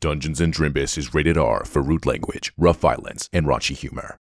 Dungeons & Drimbus is rated R for rude language, rough violence, and raunchy humor.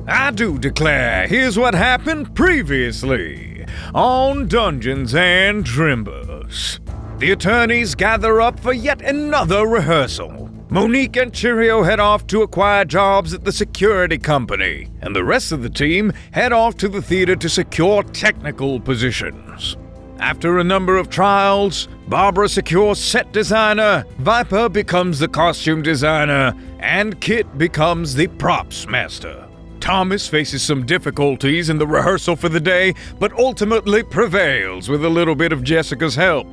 I do declare, here's what happened previously on Dungeons & Drimbus. The attorneys gather up for yet another rehearsal. Monique and Cheerio head off to acquire jobs at the security company, and the rest of the team head off to the theater to secure technical positions. After a number of trials, Barbara secures set designer, Viper becomes the costume designer, and Kit becomes the props master. Thomas faces some difficulties in the rehearsal for the day, but ultimately prevails with a little bit of Jessica's help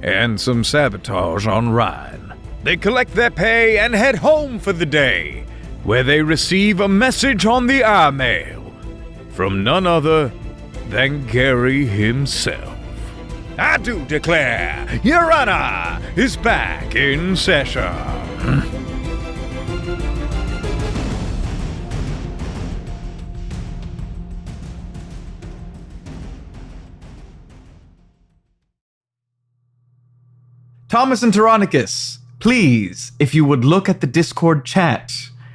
and some sabotage on Ryan. They collect their pay and head home for the day, where they receive a message on the iMail from none other than Gary himself. I do declare, Your Honor is back in session. Thomas and Teronicus, please, if you would look at the Discord chat.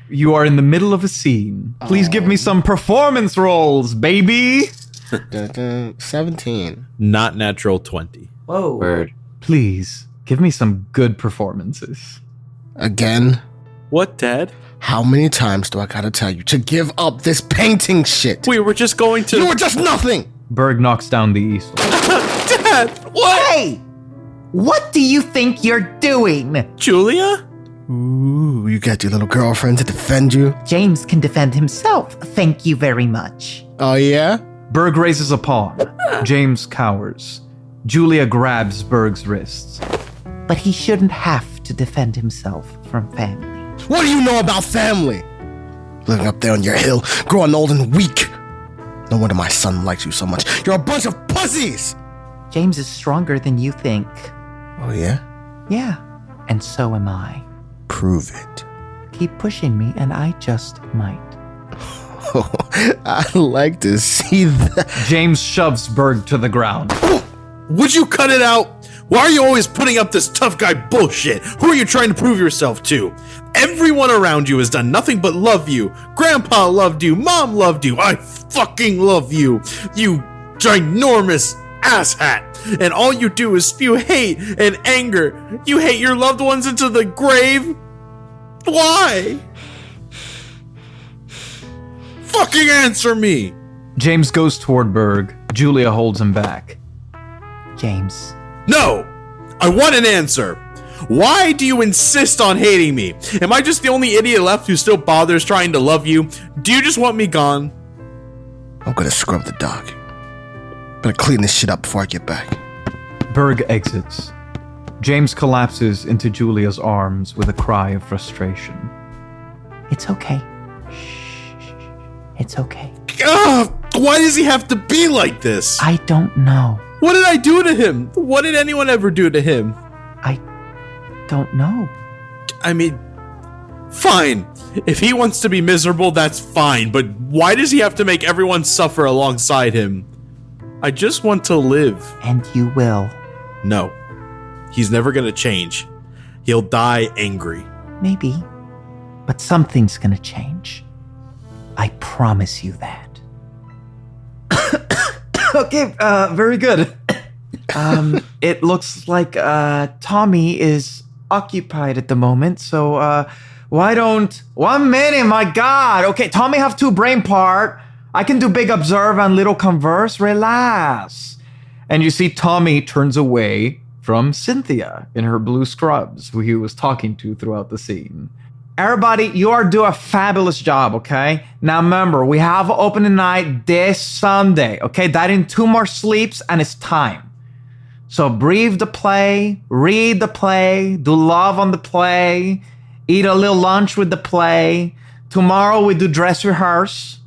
You are in the middle of a scene. Please give me some performance rolls, baby. 17. Not natural 20. Whoa. Word. Please, give me some good performances. Again? What, Dad? How many times do I gotta tell you to give up this painting shit? We were just going to... You were just nothing! Berg knocks down the easel. Dad! What? Hey! What do you think you're doing? Julia? Ooh, you got your little girlfriend to defend you? James can defend himself, thank you very much. Oh, yeah? Berg raises a paw. James cowers. Julia grabs Berg's wrists. But he shouldn't have to defend himself from family. What do you know about family? Living up there on your hill, growing old and weak. No wonder my son likes you so much. You're a bunch of pussies! James is stronger than you think. Oh, yeah? Yeah, and so am I. Prove it. Keep pushing me and I just might. Oh, I'd like to see that. James shoves Berg to the ground. Would you cut it out? Why are you always putting up this tough guy bullshit? Who are you trying to prove yourself to? Everyone around you has done nothing but love you. Grandpa loved you. Mom loved you. I fucking love you. You ginormous asshat. And all you do is spew hate and anger. You hate your loved ones into the grave? Why? Fucking answer me! James goes toward Berg. Julia holds him back. James. No! I want an answer! Why do you insist on hating me? Am I just the only idiot left who still bothers trying to love you? Do you just want me gone? I'm gonna scrub the dog. Better clean this shit up before I get back. Berg exits. James collapses into Julia's arms with a cry of frustration. It's okay. It's okay. Ugh, why does he have to be like this? I don't know. What did I do to him? What did anyone ever do to him? I don't know. I mean, fine. If he wants to be miserable, that's fine. But why does he have to make everyone suffer alongside him? I just want to live. And you will. No. He's never gonna change. He'll die angry. Maybe. But something's gonna change. I promise you that. Okay, very good. It looks like Tommy is occupied at the moment, so why don't... 1 minute, my God! Okay, Tommy have 2 brain part. I can do big observe and little converse. Relax. And you see Tommy turns away from Cynthia in her blue scrubs, who he was talking to throughout the scene. Everybody, you are doing a fabulous job, okay? Now remember, we have opening night this Sunday, okay? That in 2 more sleeps and it's time. So breathe the play, read the play, do love on the play, eat a little lunch with the play. Tomorrow we do dress rehearse.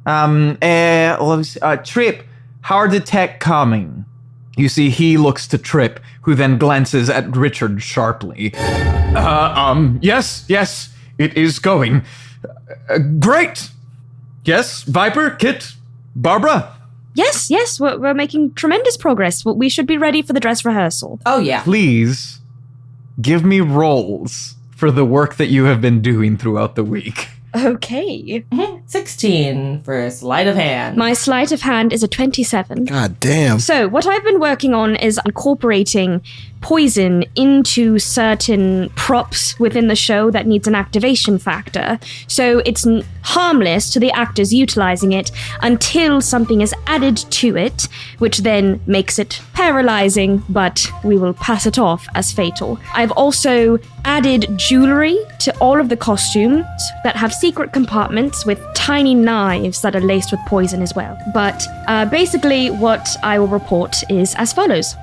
Trip, how are the tech coming? You see, he looks to Trip, who then glances at Richard sharply. Yes, it is going. Great. Yes, Viper, Kit, Barbara. Yes, we're making tremendous progress. We should be ready for the dress rehearsal. Oh, yeah. Please give me rolls for the work that you have been doing throughout the week. Okay. 16 for sleight of hand. My sleight of hand is a 27. God damn. So, what I've been working on is incorporating poison into certain props within the show that needs an activation factor. So, it's harmless to the actors utilizing it until something is added to it, which then makes it paralyzing, but we will pass it off as fatal. I've also added jewelry to all of the costumes that have secret compartments with tiny knives that are laced with poison as well. But basically what I will report is as follows.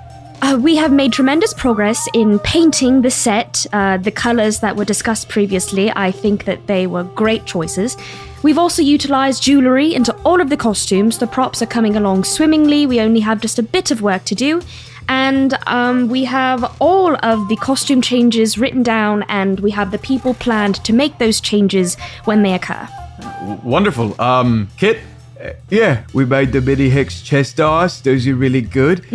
We have made tremendous progress in painting the set, the colors that were discussed previously. I think that they were great choices. We've also utilized jewelry into all of the costumes. The props are coming along swimmingly. We only have just a bit of work to do. And we have all of the costume changes written down, and we have the people planned to make those changes when they occur. Wonderful. Kit? Yeah, we made the mini hex chest arts. Those are really good.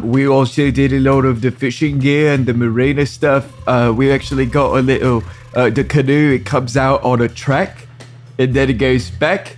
We also did a lot of the fishing gear and the marina stuff. We actually got a little, the canoe, it comes out on a track and then it goes back.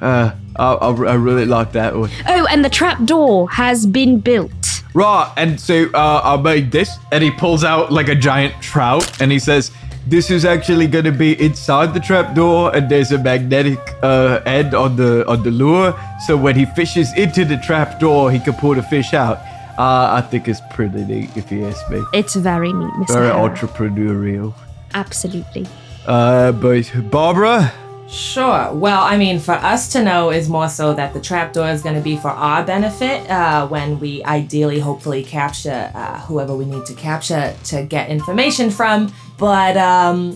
I really like that one. Oh, and the trap door has been built. Right, and so I made this, and he pulls out like a giant trout, and he says, this is actually going to be inside the trapdoor, and there's a magnetic end on the lure, so when he fishes into the trapdoor, he can pull the fish out. I think it's pretty neat, if you ask me. It's very neat, Mr. Very Herrera. entrepreneurial. Absolutely. But Barbara? Sure. Well, I mean, for us to know is more so that the trapdoor is going to be for our benefit when we ideally, hopefully, capture whoever we need to capture to get information from. But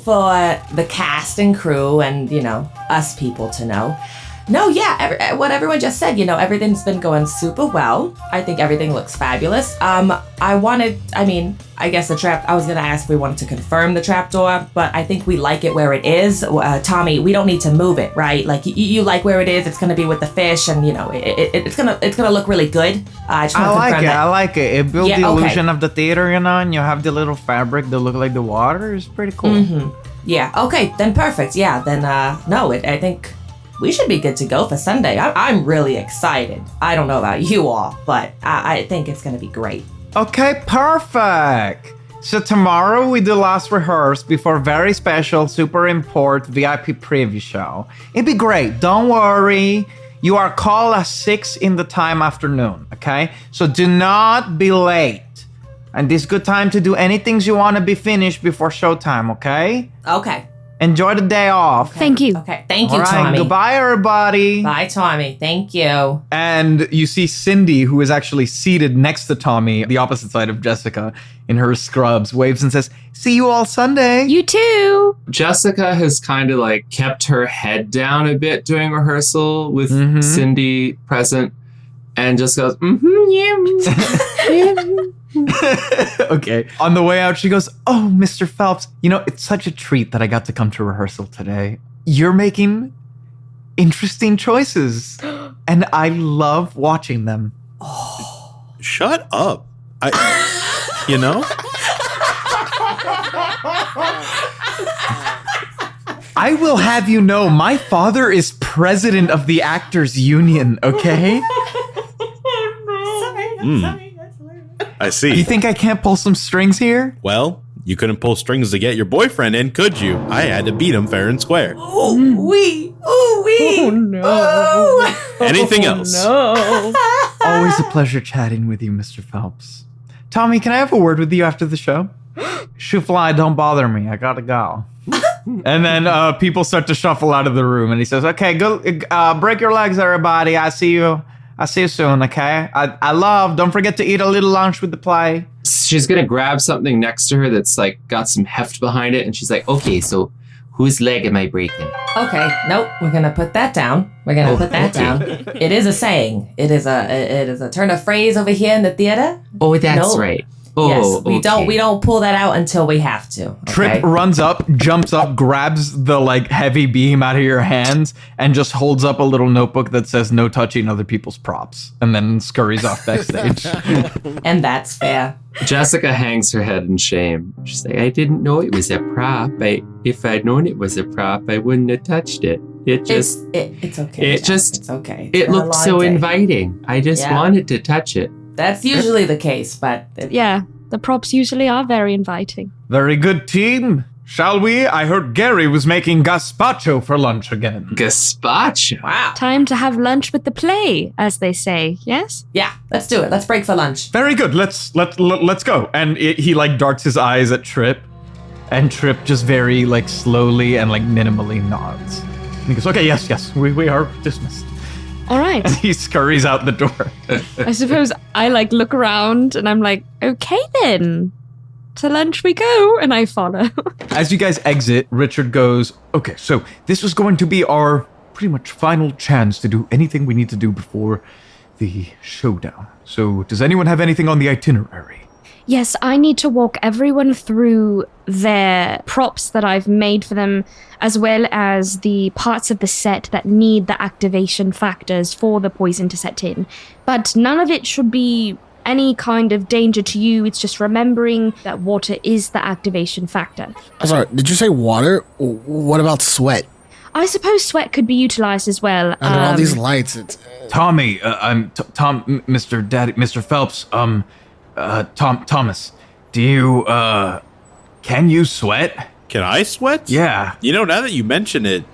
for the cast and crew and, us people to know. No, yeah, what everyone just said, everything's been going super well. I think everything looks fabulous. I guess I was going to ask if we wanted to confirm the trapdoor, but I think we like it where it is. Tommy, we don't need to move it, right? Like, you like where it is. It's going to be with the fish, and, it's going to look really good. I like it. It builds the illusion of the theater, and you have the little fabric that look like the water. It's pretty cool. Mm-hmm. Yeah, okay, then perfect. Yeah, then, I think we should be good to go for Sunday. I'm really excited. I don't know about you all, but I think it's going to be great. Okay, perfect. So tomorrow we do last rehearse before very special, super important VIP preview show. It'd be great. Don't worry. You are called at 6 in the time afternoon, okay? So do not be late. And this is good time to do anything you want to be finished before showtime, okay? Okay. Enjoy the day off. Okay. Thank you. Okay, thank you, All right, Tommy. goodbye, everybody. Bye, Tommy. Thank you. And you see Cindy, who is actually seated next to Tommy, the opposite side of Jessica, in her scrubs, waves and says, see you all Sunday. You too. Jessica has kind of like kept her head down a bit during rehearsal with Cindy present and just goes, yeah. Okay. On the way out, she goes, oh, Mr. Phelps, it's such a treat that I got to come to rehearsal today. You're making interesting choices, and I love watching them. Oh. Shut up. I will have you know, my father is president of the Actors Union, okay? I see. You think I can't pull some strings here? Well, you couldn't pull strings to get your boyfriend in, could you? I had to beat him fair and square. Ooh, wee. Oh, no. Anything else? No. Always a pleasure chatting with you, Mr. Phelps. Tommy, can I have a word with you after the show? Shoofly, don't bother me. I gotta go. And then people start to shuffle out of the room, and he says, okay, go break your legs, everybody. I see you soon, okay? Don't forget to eat a little lunch with the play. She's going to grab something next to her that's like got some heft behind it. And she's like, okay, so whose leg am I breaking? Okay, nope, we're going to put that down. We're going to put that down. It is a saying. It is a turn of phrase over here in the theater. Oh, that's right. Oh, Yes, we okay. don't pull that out until we have to. Okay? Trip runs up, jumps up, grabs the like heavy beam out of your hands, and just holds up a little notebook that says "No touching other people's props," and then scurries off backstage. And that's fair. Jessica hangs her head in shame. She's like, I didn't know it was a prop. If I'd known it was a prop, I wouldn't have touched it. It's okay. It's okay. It's It been a looked long so day. inviting. I just wanted to touch it. That's usually the case, but Yeah, the props usually are very inviting. Very good, team. Shall we? I heard Gary was making gazpacho for lunch again. Gazpacho. wow. Time to have lunch with the play, as they say, yes? Yeah, let's do it. Let's break for lunch. Very good. Let's go. And he like darts his eyes at Trip, and Trip just very like slowly and like minimally nods. And he goes, "Okay, yes, we are dismissed." All right. And he scurries out the door. I suppose I like look around and I'm like, okay then. To lunch we go, and I follow. As you guys exit, Richard goes, "Okay, so this is going to be our pretty much final chance to do anything we need to do before the showdown. So does anyone have anything on the itinerary?" Yes, I need to walk everyone through their props that I've made for them, as well as the parts of the set that need the activation factors for the poison to set in. But none of it should be any kind of danger to you. It's just remembering that water is the activation factor. I'm sorry, did you say water? What about sweat? I suppose sweat could be utilized as well. Under all these lights, it's... Tommy, I'm Tom, Mr. Daddy, Mr. Phelps, Thomas, do you, can you sweat? Can I sweat? Yeah. You know, now that you mention it,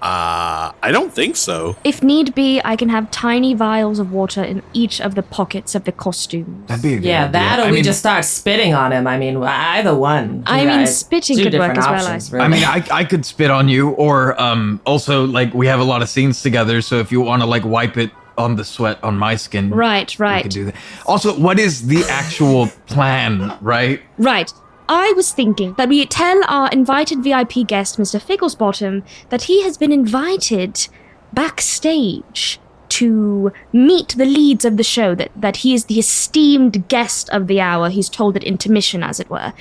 I don't think so. If need be, I can have tiny vials of water in each of the pockets of the costumes. That'd be a good Yeah, idea. that or I we mean, just start spitting on him. I mean, either one. I You mean, guys- spitting two could work different as well, I options, suppose. I really. mean, I could spit on you, or also like we have a lot of scenes together, so if you want to like wipe it on the sweat on my skin, Right. we could do that. Also, what is the actual plan, right? Right. I was thinking that we tell our invited VIP guest, Mr. Figglesbottom, that he has been invited backstage to meet the leads of the show, that he is the esteemed guest of the hour. He's told at intermission, as it were.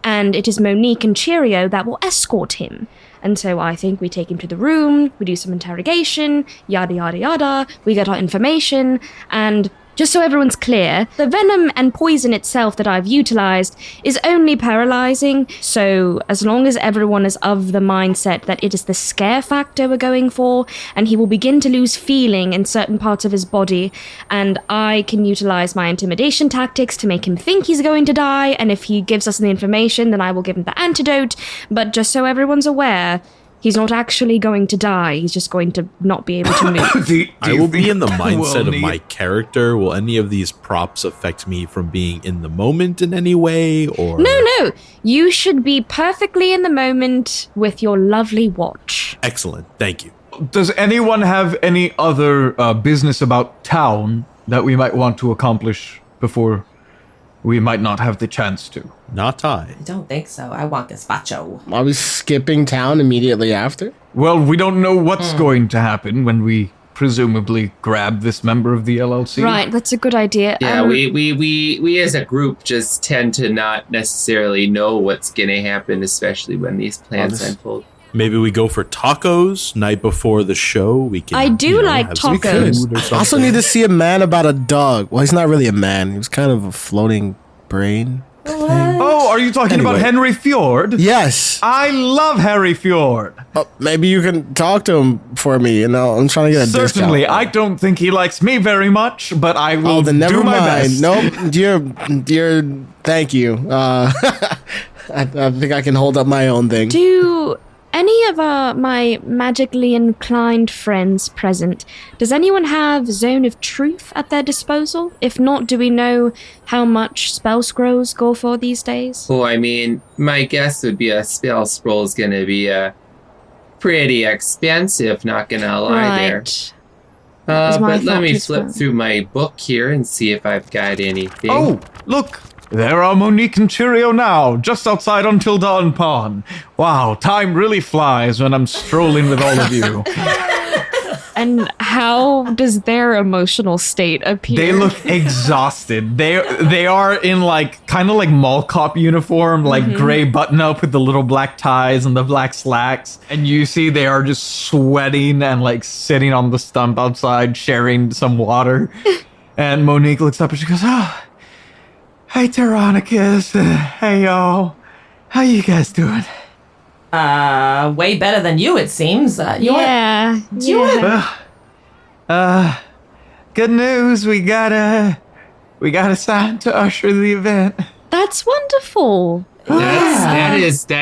And it is Monique and Cheerio that will escort him. And so I think we take him to the room, we do some interrogation, yada yada yada, we get our information, and just so everyone's clear, the venom and poison itself that I've utilized is only paralyzing, so as long as everyone is of the mindset that it is the scare factor we're going for, and he will begin to lose feeling in certain parts of his body, and I can utilize my intimidation tactics to make him think he's going to die, and if he gives us the information, then I will give him the antidote, but just so everyone's aware, he's not actually going to die. He's just going to not be able to move. I will be in the mindset We'll of need- my character. Will any of these props affect me from being in the moment in any way? Or No. You should be perfectly in the moment with your lovely watch. Excellent. Thank you. Does anyone have any other business about town that we might want to accomplish before we might not have the chance to? Not I. I don't think so. I want gazpacho. Are we skipping town immediately after? Well, we don't know what's going to happen when we presumably grab this member of the LLC. Right, that's a good idea. Yeah, we as a group just tend to not necessarily know what's gonna happen, especially when these plans unfold. Maybe we go for tacos night before the show. We can. I do like have some tacos. food or I also something. need to see a man about a dog. Well, he's not really a man. He was kind of a floating brain. Oh, are you talking about Anyway. Henry Fjord? Yes. I love Harry Fjord. Maybe you can talk to him for me. I'm trying to get a Certainly, discount. I don't think he likes me very much, but I will Oh, then never do my mind. best. Nope. You're. Thank you. I think I can hold up my own thing. Do any of my magically inclined friends present, does anyone have Zone of Truth at their disposal? If not, do we know how much spell scrolls go for these days? Well, I mean, my guess would be a spell scroll is gonna be pretty expensive, not gonna lie there. Right. Is my But let thought me as flip well. through my book here and see if I've got anything. Oh, look. There are Monique and Cheerio now, just outside Until Dawn Pond. Wow, time really flies when I'm strolling with all of you. And how does their emotional state appear? They look exhausted. They are in like kind of like mall cop uniform, like gray button up with the little black ties and the black slacks. And you see they are just sweating and like sitting on the stump outside sharing some water. And Monique looks up and she goes, "Oh, hey Teronicus. Hey y'all. How you guys doing?" Way better than you, it seems. Yeah. Good news. We got a sign to usher the event. That's wonderful. That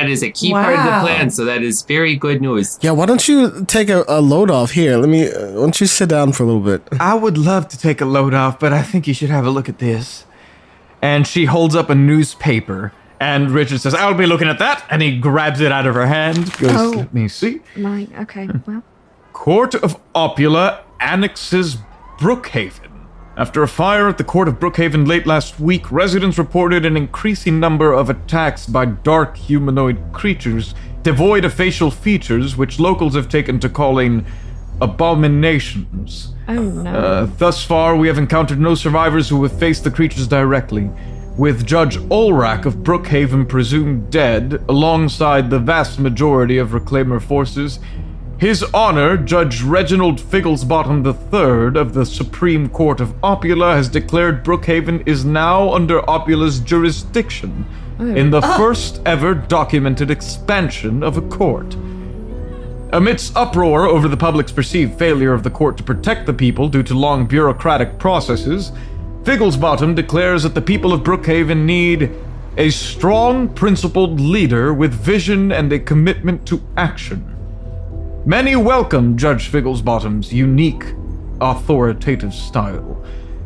is a key part of the Wow. plan. So that is very good news. Yeah, why don't you take a load off here? Why don't you sit down for a little bit? I would love to take a load off, but I think you should have a look at this. And she holds up a newspaper, and Richard says, "I'll be looking at that." And he grabs it out of her hand, goes, "Let me see. Okay, well. Court of Opula annexes Brookhaven. After a fire at the Court of Brookhaven late last week, residents reported an increasing number of attacks by dark humanoid creatures devoid of facial features, which locals have taken to calling abominations. Oh no. Thus far, we have encountered no survivors who have faced the creatures directly, with Judge Ulrach of Brookhaven presumed dead, alongside the vast majority of Reclaimer forces. His Honor, Judge Reginald Figglesbottom III of the Supreme Court of Opula, has declared Brookhaven is now under Opula's jurisdiction in the first ever documented expansion of a court. Amidst uproar over the public's perceived failure of the court to protect the people due to long bureaucratic processes, Figglesbottom declares that the people of Brookhaven need a strong, principled leader with vision and a commitment to action. Many welcome Judge Figglesbottom's unique, authoritative style.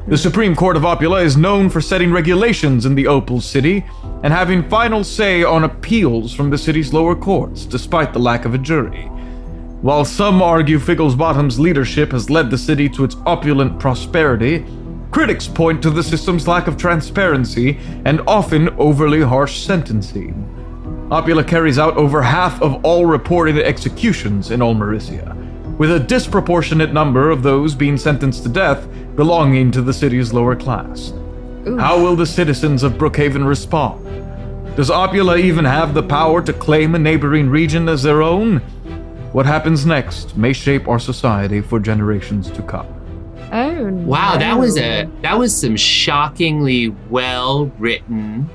The Supreme Court of Opula is known for setting regulations in the Opal City and having final say on appeals from the city's lower courts, despite the lack of a jury. While some argue Figglesbottom's leadership has led the city to its opulent prosperity, critics point to the system's lack of transparency and often overly harsh sentencing. Opula carries out over half of all reported executions in Ulmericia, with a disproportionate number of those being sentenced to death belonging to the city's lower class. How will the citizens of Brookhaven respond? Does Opula even have the power to claim a neighboring region as their own? What happens next may shape our society for generations to come. Oh no. Wow, that was some shockingly well written.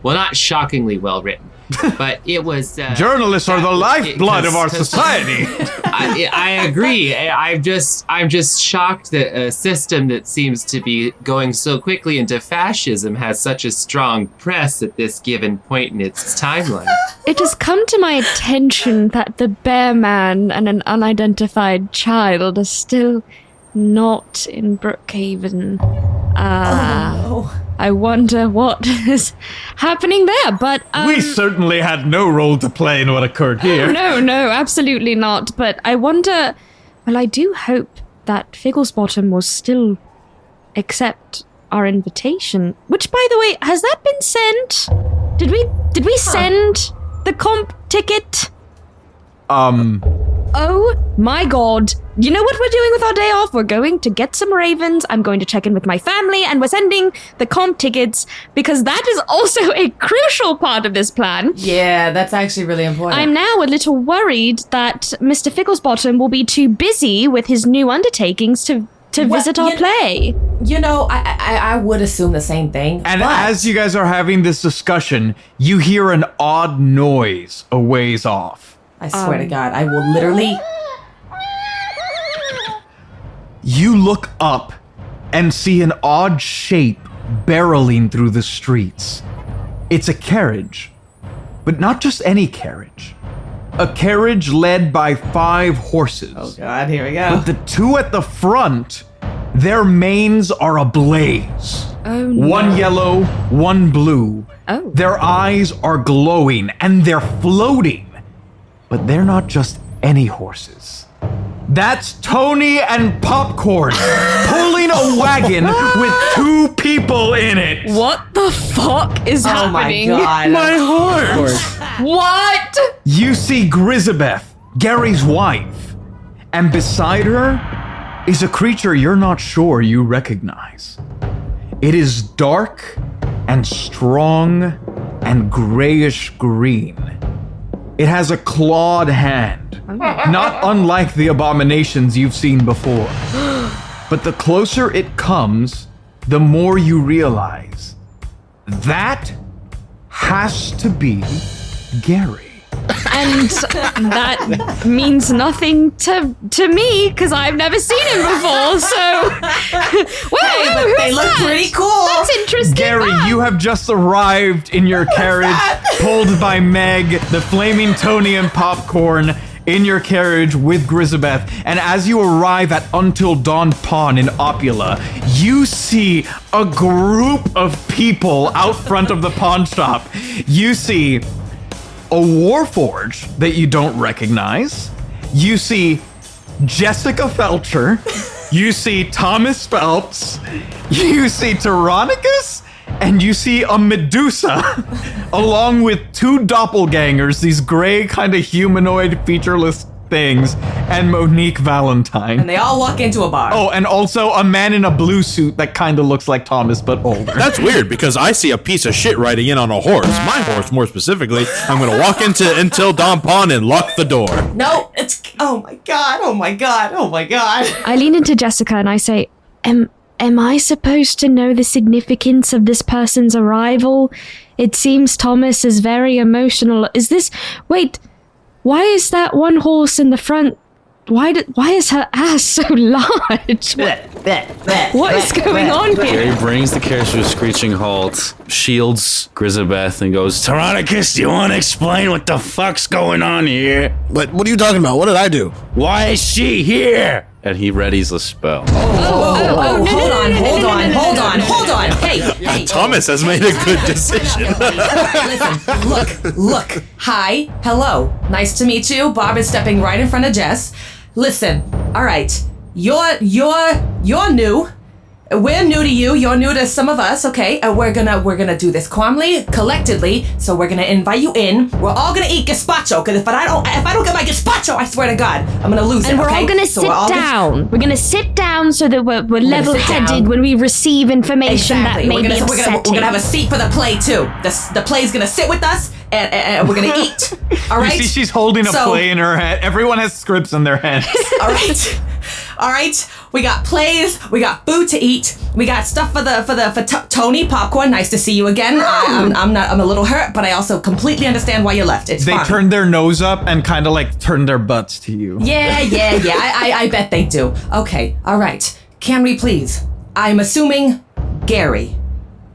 Well, not shockingly well written, but it was. Journalists are the lifeblood of our society. I agree. I'm just shocked that a system that seems to be going so quickly into fascism has such a strong press at this given point in its timeline. It has come to my attention that the bear man and an unidentified child are still not in Brookhaven. I wonder what is happening there, but We certainly had no role to play in what occurred here. No, absolutely not. But I wonder, well, I do hope that Figglesbottom will still accept our invitation. Which, by the way, has that been sent? Did we send the comp ticket? Oh my god. You know what we're doing with our day off? We're going to get some ravens. I'm going to check in with my family, and we're sending the comp tickets because that is also a crucial part of this plan. Yeah, that's actually really important. I'm now a little worried that Mr. Figglesbottom will be too busy with his new undertakings to visit our play. You know, I would assume the same thing. And but as you guys are having this discussion, you hear an odd noise a ways off. I swear to God, I will literally... You look up and see an odd shape barreling through the streets. It's a carriage, but not just any carriage. A carriage led by 5 horses. Oh God, here we go. But the 2 at the front, their manes are ablaze. Oh no. One yellow, one blue. Oh. Their eyes are glowing and they're floating. But they're not just any horses. That's Tony and Popcorn pulling a wagon with 2 people in it. What the fuck is happening? Oh my God. My horse. What? You see Grisabeth, Gary's wife, and beside her, is a creature you're not sure you recognize. It is dark and strong and grayish green. It has a clawed hand, not unlike the abominations you've seen before. But the closer it comes, the more you realize that has to be Gary. And that means nothing to me because I've never seen him before. So, well, they look pretty cool. That's interesting. Gary, you have just arrived in your carriage, pulled by Meg, the flaming Tony and popcorn, in your carriage with Grisabeth. And as you arrive at Until Dawn Pawn in Opula, you see a group of people out front of the pawn shop. You see a Warforge that you don't recognize. You see Jessica Feltcher. You see Thomas Phelps. You see Teronicus. And you see a Medusa, along with two doppelgangers, these gray kind of humanoid featureless things, and Monique Valentine. And they all walk into a bar. Oh, and also a man in a blue suit that kind of looks like Thomas, but older. That's weird because I see a piece of shit riding in on a horse. My horse, more specifically. I'm going to walk into Until Dawn Pawn and lock the door. No, it's... Oh my god, oh my god, oh my god. I lean into Jessica and I say, Am I supposed to know the significance of this person's arrival? It seems Thomas is very emotional. Is this... Wait, why is that one horse in the front... Why is her ass so large? What is going on here? Gary brings the carriage to a screeching halt, shields Grisabeth, and goes, Teronicus, do you want to explain what the fuck's going on here? What are you talking about? What did I do? Why is she here? And he readies the spell. Hold on. Hey. Thomas has made a good decision. Listen, look. Hi, hello. Nice to meet you. Bob is stepping right in front of Jess. Listen, all right. You're new. We're new to you. You're new to some of us. Okay, we're gonna do this calmly, collectively. So we're gonna invite you in. We're all gonna eat gazpacho. Because if I don't get my gazpacho, I swear to God, I'm gonna lose it. And we're all gonna sit down. We're gonna sit down so that we're level-headed when we receive information that may be upsetting. We're gonna have a seat for the play too. The play's gonna sit with us, and we're gonna eat. All right. You see, she's holding a play in her hand. Everyone has scripts in their hands. All right. We got plays. We got food to eat. We got stuff for Tony popcorn. Nice to see you again. I'm a little hurt, but I also completely understand why you left. It's fine. They turn their nose up and kind of like turn their butts to you. Yeah. I bet they do. Okay. All right. Can we please? I'm assuming Gary.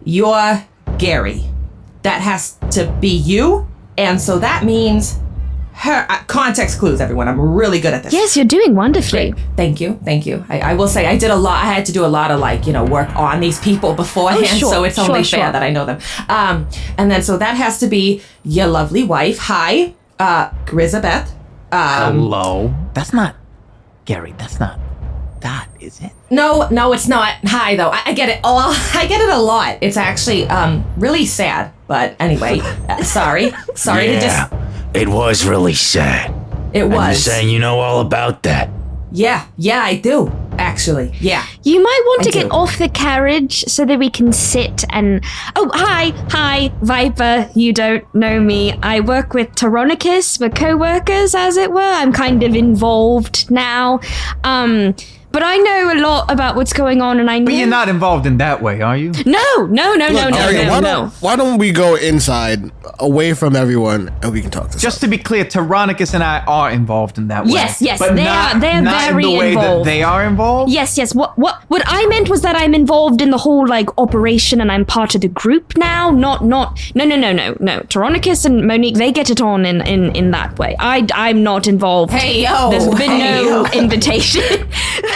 You're Gary. That has to be you, and so that means her. Context clues, everyone. I'm really good at this. Yes, you're doing wonderfully. Great. Thank you. I will say I did a lot. I had to do a lot of work on these people beforehand, so it's only fair that I know them. And then so that has to be your lovely wife. Hi, Grisabeth. Hello. That's not Gary. That's not that, is it? No, it's not. Hi, though. I get it. Oh, I get it a lot. It's actually really sad. But anyway, sorry to just... It was really sad. It was. And you're saying you know all about that. Yeah, I do, actually. Yeah. You might want to get off the carriage so that we can sit and... Oh, hi, Viper. You don't know me. I work with Teronicus. We're co-workers, as it were. I'm kind of involved now. But I know a lot about what's going on, and I know... But you're not involved in that way, are you? No. Why don't we go inside, away from everyone, and we can talk this Just out. to be clear, Teronicus and I are involved in that way. Yes, but they're not very in the way involved. that they are involved? Yes. What I meant was that I'm involved in the whole operation, and I'm part of the group now. No. Teronicus and Monique, they get it on in that way. I'm not involved. Hey yo. There's been no invitation.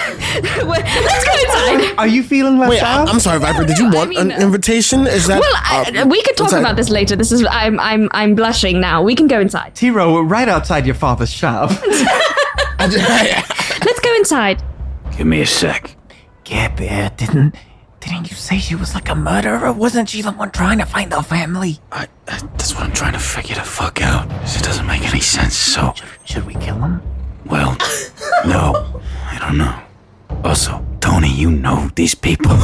Let's go inside. Are you feeling left out? I'm sorry, Viper. Did you want an invitation? Is that? Well, we could talk about this later. This is I'm blushing now. We can go inside. Tiro, we're right outside your father's shop. Let's go inside. Give me a sec. Yeah, didn't you say she was like a murderer? Wasn't she the one trying to find the family? That's what I'm trying to figure the fuck out. It doesn't make any sense, so... Should we kill him? Well, no. I don't know. Also, Tony, you know these people.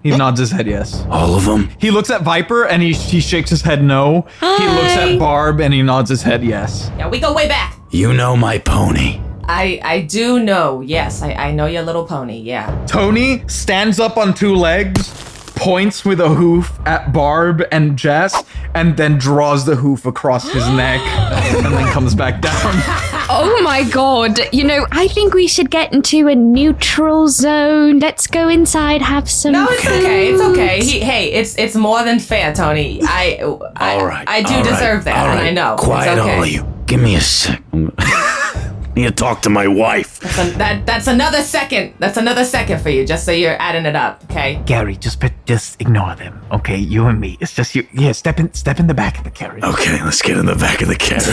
He nods his head yes. All of them? He looks at Viper and he shakes his head no. Hi. He looks at Barb and he nods his head yes. Yeah, we go way back. You know my pony. I do know. Yes, I know your little pony. Yeah. Tony stands up on two legs, points with a hoof at Barb and Jess, and then draws the hoof across his neck and then comes back down. Oh my god. I think we should get into a neutral zone. Let's go inside, have some No, it's food. okay. It's okay. It's more than fair, Tony. All right. I do deserve that. All right. I know. Quiet, it's okay. all of you. Give me a sec. Need to talk to my wife. That's another second. That's another second for you, just so you're adding it up, okay? Gary, just ignore them, okay? You and me. It's just you. Yeah, step in the back of the carriage. Okay, let's get in the back of the carriage.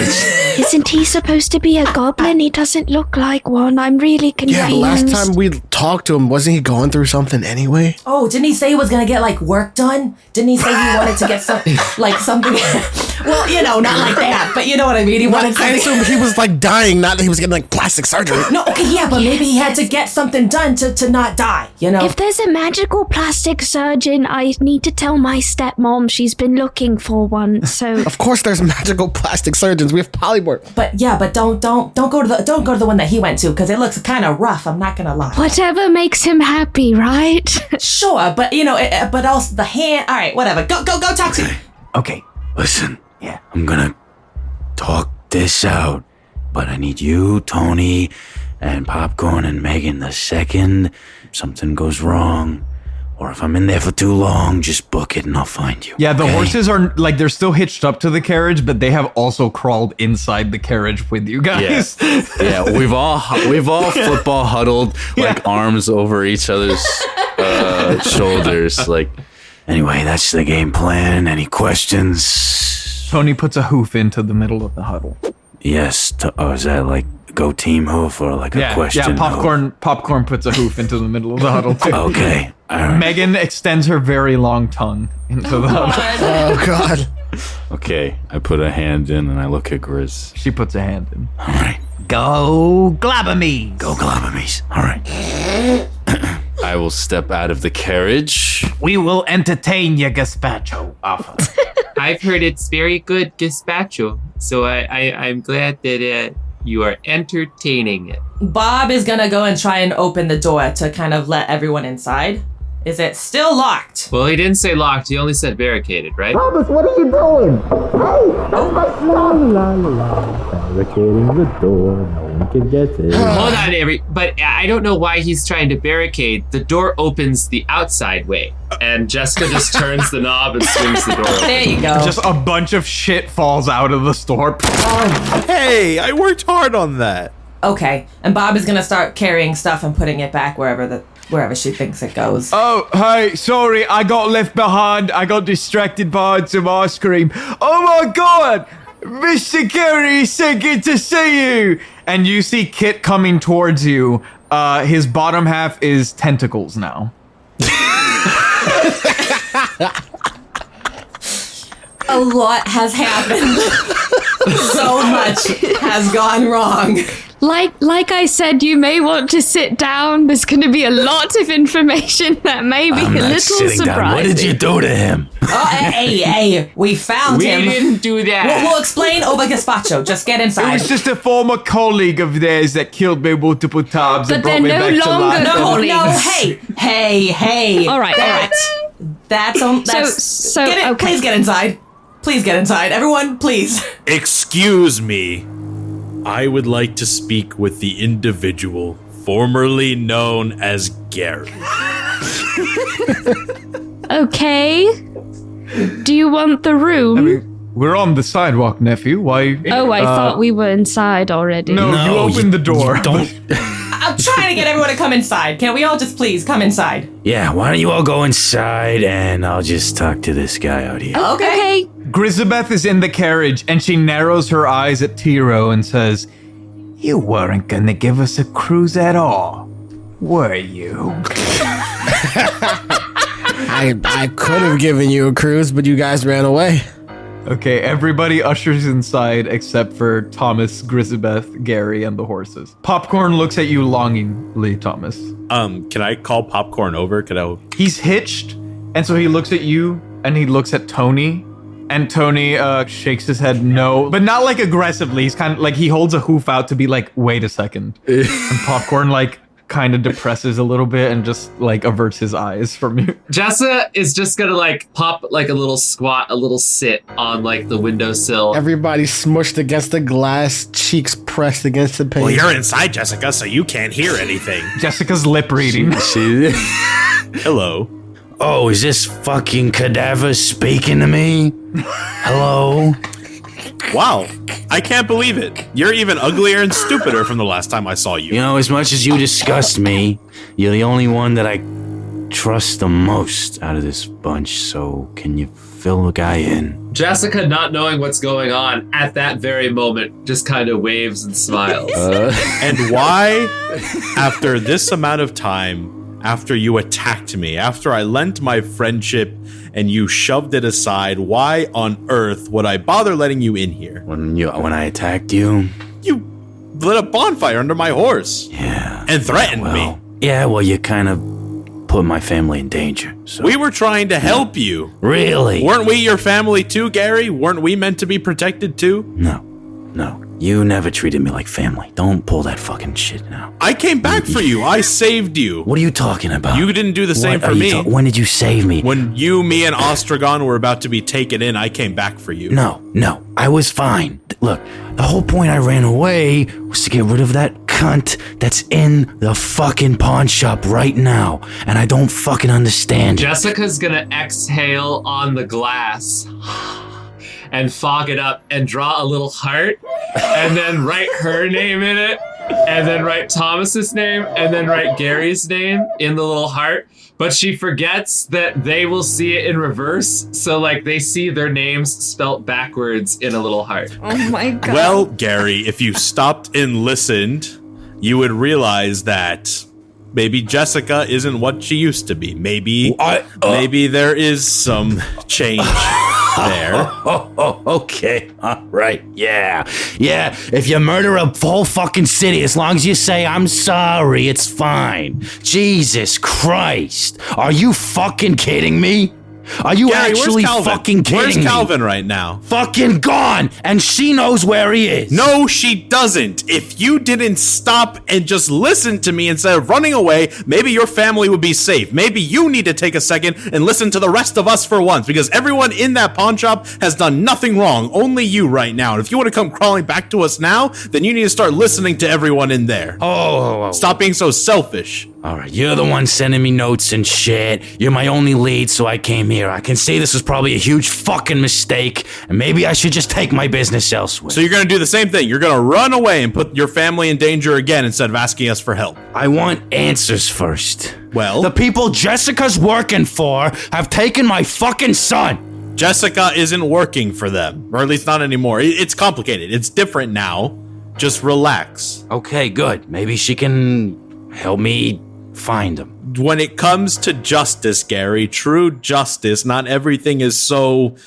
Isn't he supposed to be a goblin? He doesn't look like one. I'm really confused. Yeah, but last time we talked to him, wasn't he going through something anyway? Oh, didn't he say he was gonna get work done? Didn't he say he wanted to get something? Well, not like that, but you know what I mean. He wanted I something. assumed he was dying, not that he was getting plastic surgery. No, okay, yeah, but maybe he had to get something done to not die, If there's a magical plastic surgeon, I need to tell my stepmom. She's been looking for one. So Of course, there's magical plastic surgeons. We have polymorph. But don't go to the one that he went to because it looks kind of rough. I'm not gonna lie. whatever makes him happy, right? Sure, but but also the hand. All right, whatever. Go talk to. Okay. Listen. Yeah. I'm gonna talk this out, but I need you, Tony, and Popcorn and Megan the second something goes wrong. Or if I'm in there for too long, just book it and I'll find you. Yeah, the okay? horses are they're still hitched up to the carriage, but they have also crawled inside the carriage with you guys. Yeah, we've all football huddled, arms over each other's shoulders. Anyway, that's the game plan. Any questions? Tony puts a hoof into the middle of the huddle. Yes. Is that go team hoof or a question? Yeah, popcorn puts a hoof into the middle of the huddle too. Okay. All right. Megan extends her very long tongue into the huddle. Oh, God. Okay, I put a hand in and I look at Grizz. She puts a hand in. All right. Go Globbermees. Go Globbermees. All right. I will step out of the carriage. We will entertain your gazpacho offer. I've heard it's very good gazpacho, so I'm glad that you are entertaining it. Bob is gonna go and try and open the door to kind of let everyone inside. Is it still locked? Well, he didn't say locked, he only said barricaded, right? Thomas, what are you doing? Hey! La la la. Barricading the door, no one can get in. Hold on, but I don't know why he's trying to barricade. The door opens the outside way, and Jessica just turns the knob and swings the door open. There you go. Just a bunch of shit falls out of the store. Hey, I worked hard on that. Okay, and Bob is gonna start carrying stuff and putting it back wherever she thinks it goes. Oh, hey, sorry, I got left behind. I got distracted by some ice cream. Oh my God! Mr. Gary, so good to see you! And you see Kit coming towards you. His bottom half is tentacles now. A lot has happened. So much has gone wrong. Like I said, you may want to sit down. There's going to be a lot of information that may be I'm a not little sitting surprising. down. What did you do to him? Oh, hey, we found him. We didn't do that. We'll explain over gazpacho. Just get It inside. was just a former colleague of theirs that killed me multiple times and But brought me they're back no to longer life. colleagues. Hey. All right. That's So, get it. okay. Please get inside. Please get inside. Everyone, please. Excuse me. I would like to speak with the individual formerly known as Gary. Okay. Do you want the room? I mean, we're on the sidewalk, nephew. Why? I thought we were inside already. No, you opened the door. Don't. I'm trying to get everyone to come inside. Can we all just please come inside? Yeah, why don't you all go inside and I'll just talk to this guy out here. Okay. Grisabeth is in the carriage and she narrows her eyes at Tiro and says, You weren't gonna give us a cruise at all, were you? I could have given you a cruise, but you guys ran away. Okay, everybody ushers inside except for Thomas, Grisabeth, Gary, and the horses. Popcorn looks at you longingly, Thomas. Can I call Popcorn over? He's hitched, and so he looks at you, and he looks at Tony, and Tony shakes his head no, but not like aggressively. He's kind of like, he holds a hoof out to be like, wait a second. And Popcorn like kind of depresses a little bit and just like averts his eyes from you. Jessa is just gonna like pop like a little squat, a little sit on like the windowsill. Everybody smushed against the glass, cheeks pressed against the pane. Well, you're inside, Jessica, so you can't hear anything. Jessica's lip reading. Hello. Oh, is this fucking cadaver speaking to me? Hello? Wow, I can't believe it. You're even uglier and stupider from the last time I saw you. You know, as much as you disgust me, you're the only one that I trust the most out of this bunch, so can you fill the guy in? Jessica, not knowing what's going on at that very moment, just kind of waves and smiles. And why, after this amount of time, after you attacked me, after I lent my friendship and you shoved it aside, why on earth would I bother letting you in here? When I attacked you? You lit a bonfire under my horse. Yeah. And threatened me. Yeah, well, you kind of put my family in danger. So. We were trying to help you. Really? Weren't we your family too, Gary? Weren't we meant to be protected too? No. You never treated me like family. Don't pull that fucking shit now. I came back for you. I saved you. What are you talking about? You didn't do the same for me. When did you save me? When you, me, and Ostrogon were about to be taken in, I came back for you. No. I was fine. Look, the whole point I ran away was to get rid of that cunt that's in the fucking pawn shop right now. And I don't fucking understand. Jessica's gonna exhale on the glass and fog it up and draw a little heart and then write her name in it and then write Thomas's name and then write Gary's name in the little heart. But she forgets that they will see it in reverse. So like they see their names spelt backwards in a little heart. Oh my God. Well, Gary, if you stopped and listened, you would realize that maybe Jessica isn't what she used to be. Maybe there is some change there. Okay. All right. Yeah. If you murder a whole fucking city, as long as you say, I'm sorry, it's fine. Jesus Christ. Are you fucking kidding me? Are you Gary, actually fucking kidding me? Where's Calvin right now? Fucking gone, and she knows where he is. No, she doesn't. If you didn't stop and just listen to me instead of running away, maybe your family would be safe. Maybe you need to take a second and listen to the rest of us for once, because everyone in that pawn shop has done nothing wrong. Only you right now. And if you want to come crawling back to us now, then you need to start listening to everyone in there. Stop being so selfish. All right, you're the one sending me notes and shit. You're my only lead, so I came here. I can see this was probably a huge fucking mistake, and maybe I should just take my business elsewhere. So you're gonna do the same thing. You're gonna run away and put your family in danger again instead of asking us for help. I want answers first. Well, the people Jessica's working for have taken my fucking son. Jessica isn't working for them, or at least not anymore. It's complicated. It's different now. Just relax. Okay, good. Maybe she can help me find them. When it comes to justice, Gary, true justice, not everything is so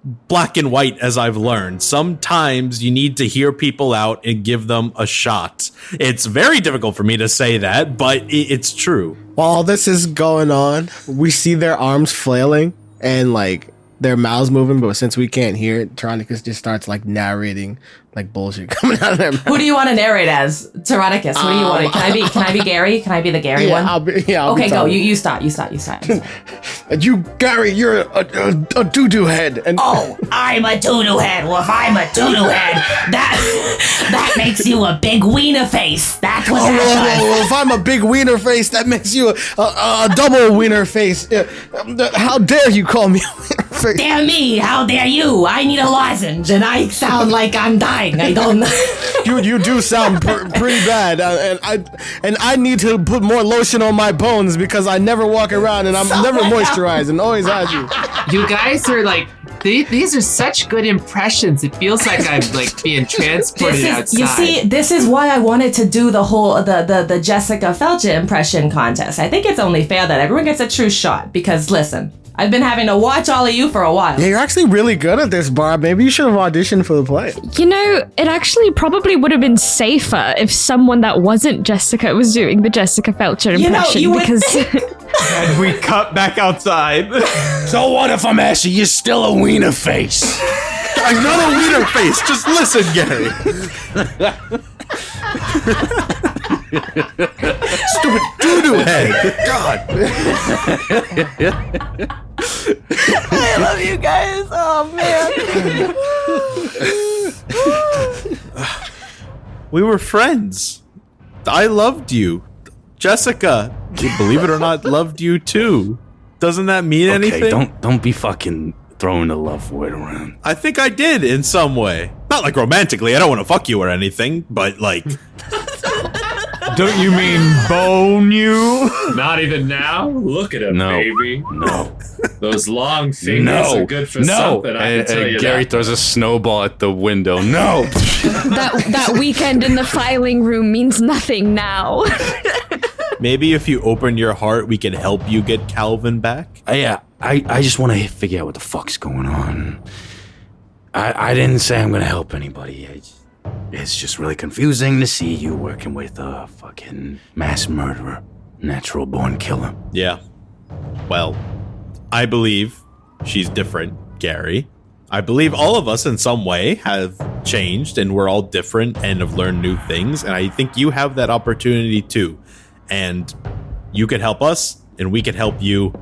black and white as I've learned. Sometimes you need to hear people out and give them a shot. It's very difficult for me to say that, but it's true. While this is going on, we see their arms flailing and like their mouths moving, but since we can't hear it, Teronicus just starts like narrating like bullshit coming out of their mouth. Who do you want to narrate as? Teronicus. Who do you want to? Can I be Gary? Can I be the Gary one? I'll be okay, go. You start. You, Gary, you're a doo-doo head. And I'm a doo-doo head. Well, if I'm a doo-doo head, that makes you a big wiener face. That's what that does. Well, if I'm a big wiener face, that makes you a double wiener face. How dare you call me a wiener face? Dare me, how dare you? I need a lozenge, and I sound like I'm dying. I don't know. You do sound pretty bad, and I need to put more lotion on my bones because I never walk around and I'm never moisturized and always have you. You guys are like, these are such good impressions. It feels like I'm like being transported outside. You see, this is why I wanted to do the whole the Jessica Feltcher impression contest. I think it's only fair that everyone gets a true shot because listen, I've been having to watch all of you for a while. Yeah, you're actually really good at this, Barb. Maybe you should have auditioned for the play. You know, it actually probably would have been safer if someone that wasn't Jessica was doing the Jessica Feltcher impression, because... And we cut back outside. So what if I'm asking you still a wiener face? I'm not a wiener face. Just listen, Gary. Stupid doo-doo head. God. I love you guys. Oh, man. We were friends. I loved you. Jessica, believe it or not, loved you too. Doesn't that mean anything? Don't be fucking throwing the love word around. I think I did in some way. Not like romantically. I don't want to fuck you or anything, but like... Don't you mean bone you? Not even now? Look at him, baby. No. Those long fingers are good for something, I can tell you Gary that. throws a snowball at the window. No! that weekend in the filing room means nothing now. Maybe if you open your heart, we can help you get Calvin back? Yeah, I just want to figure out what the fuck's going on. I didn't say I'm going to help anybody. It's just really confusing to see you working with a fucking mass murderer, natural-born killer. Yeah. Well, I believe she's different, Gary. I believe all of us in some way have changed and we're all different and have learned new things. And I think you have that opportunity too. And you could help us and we could help you.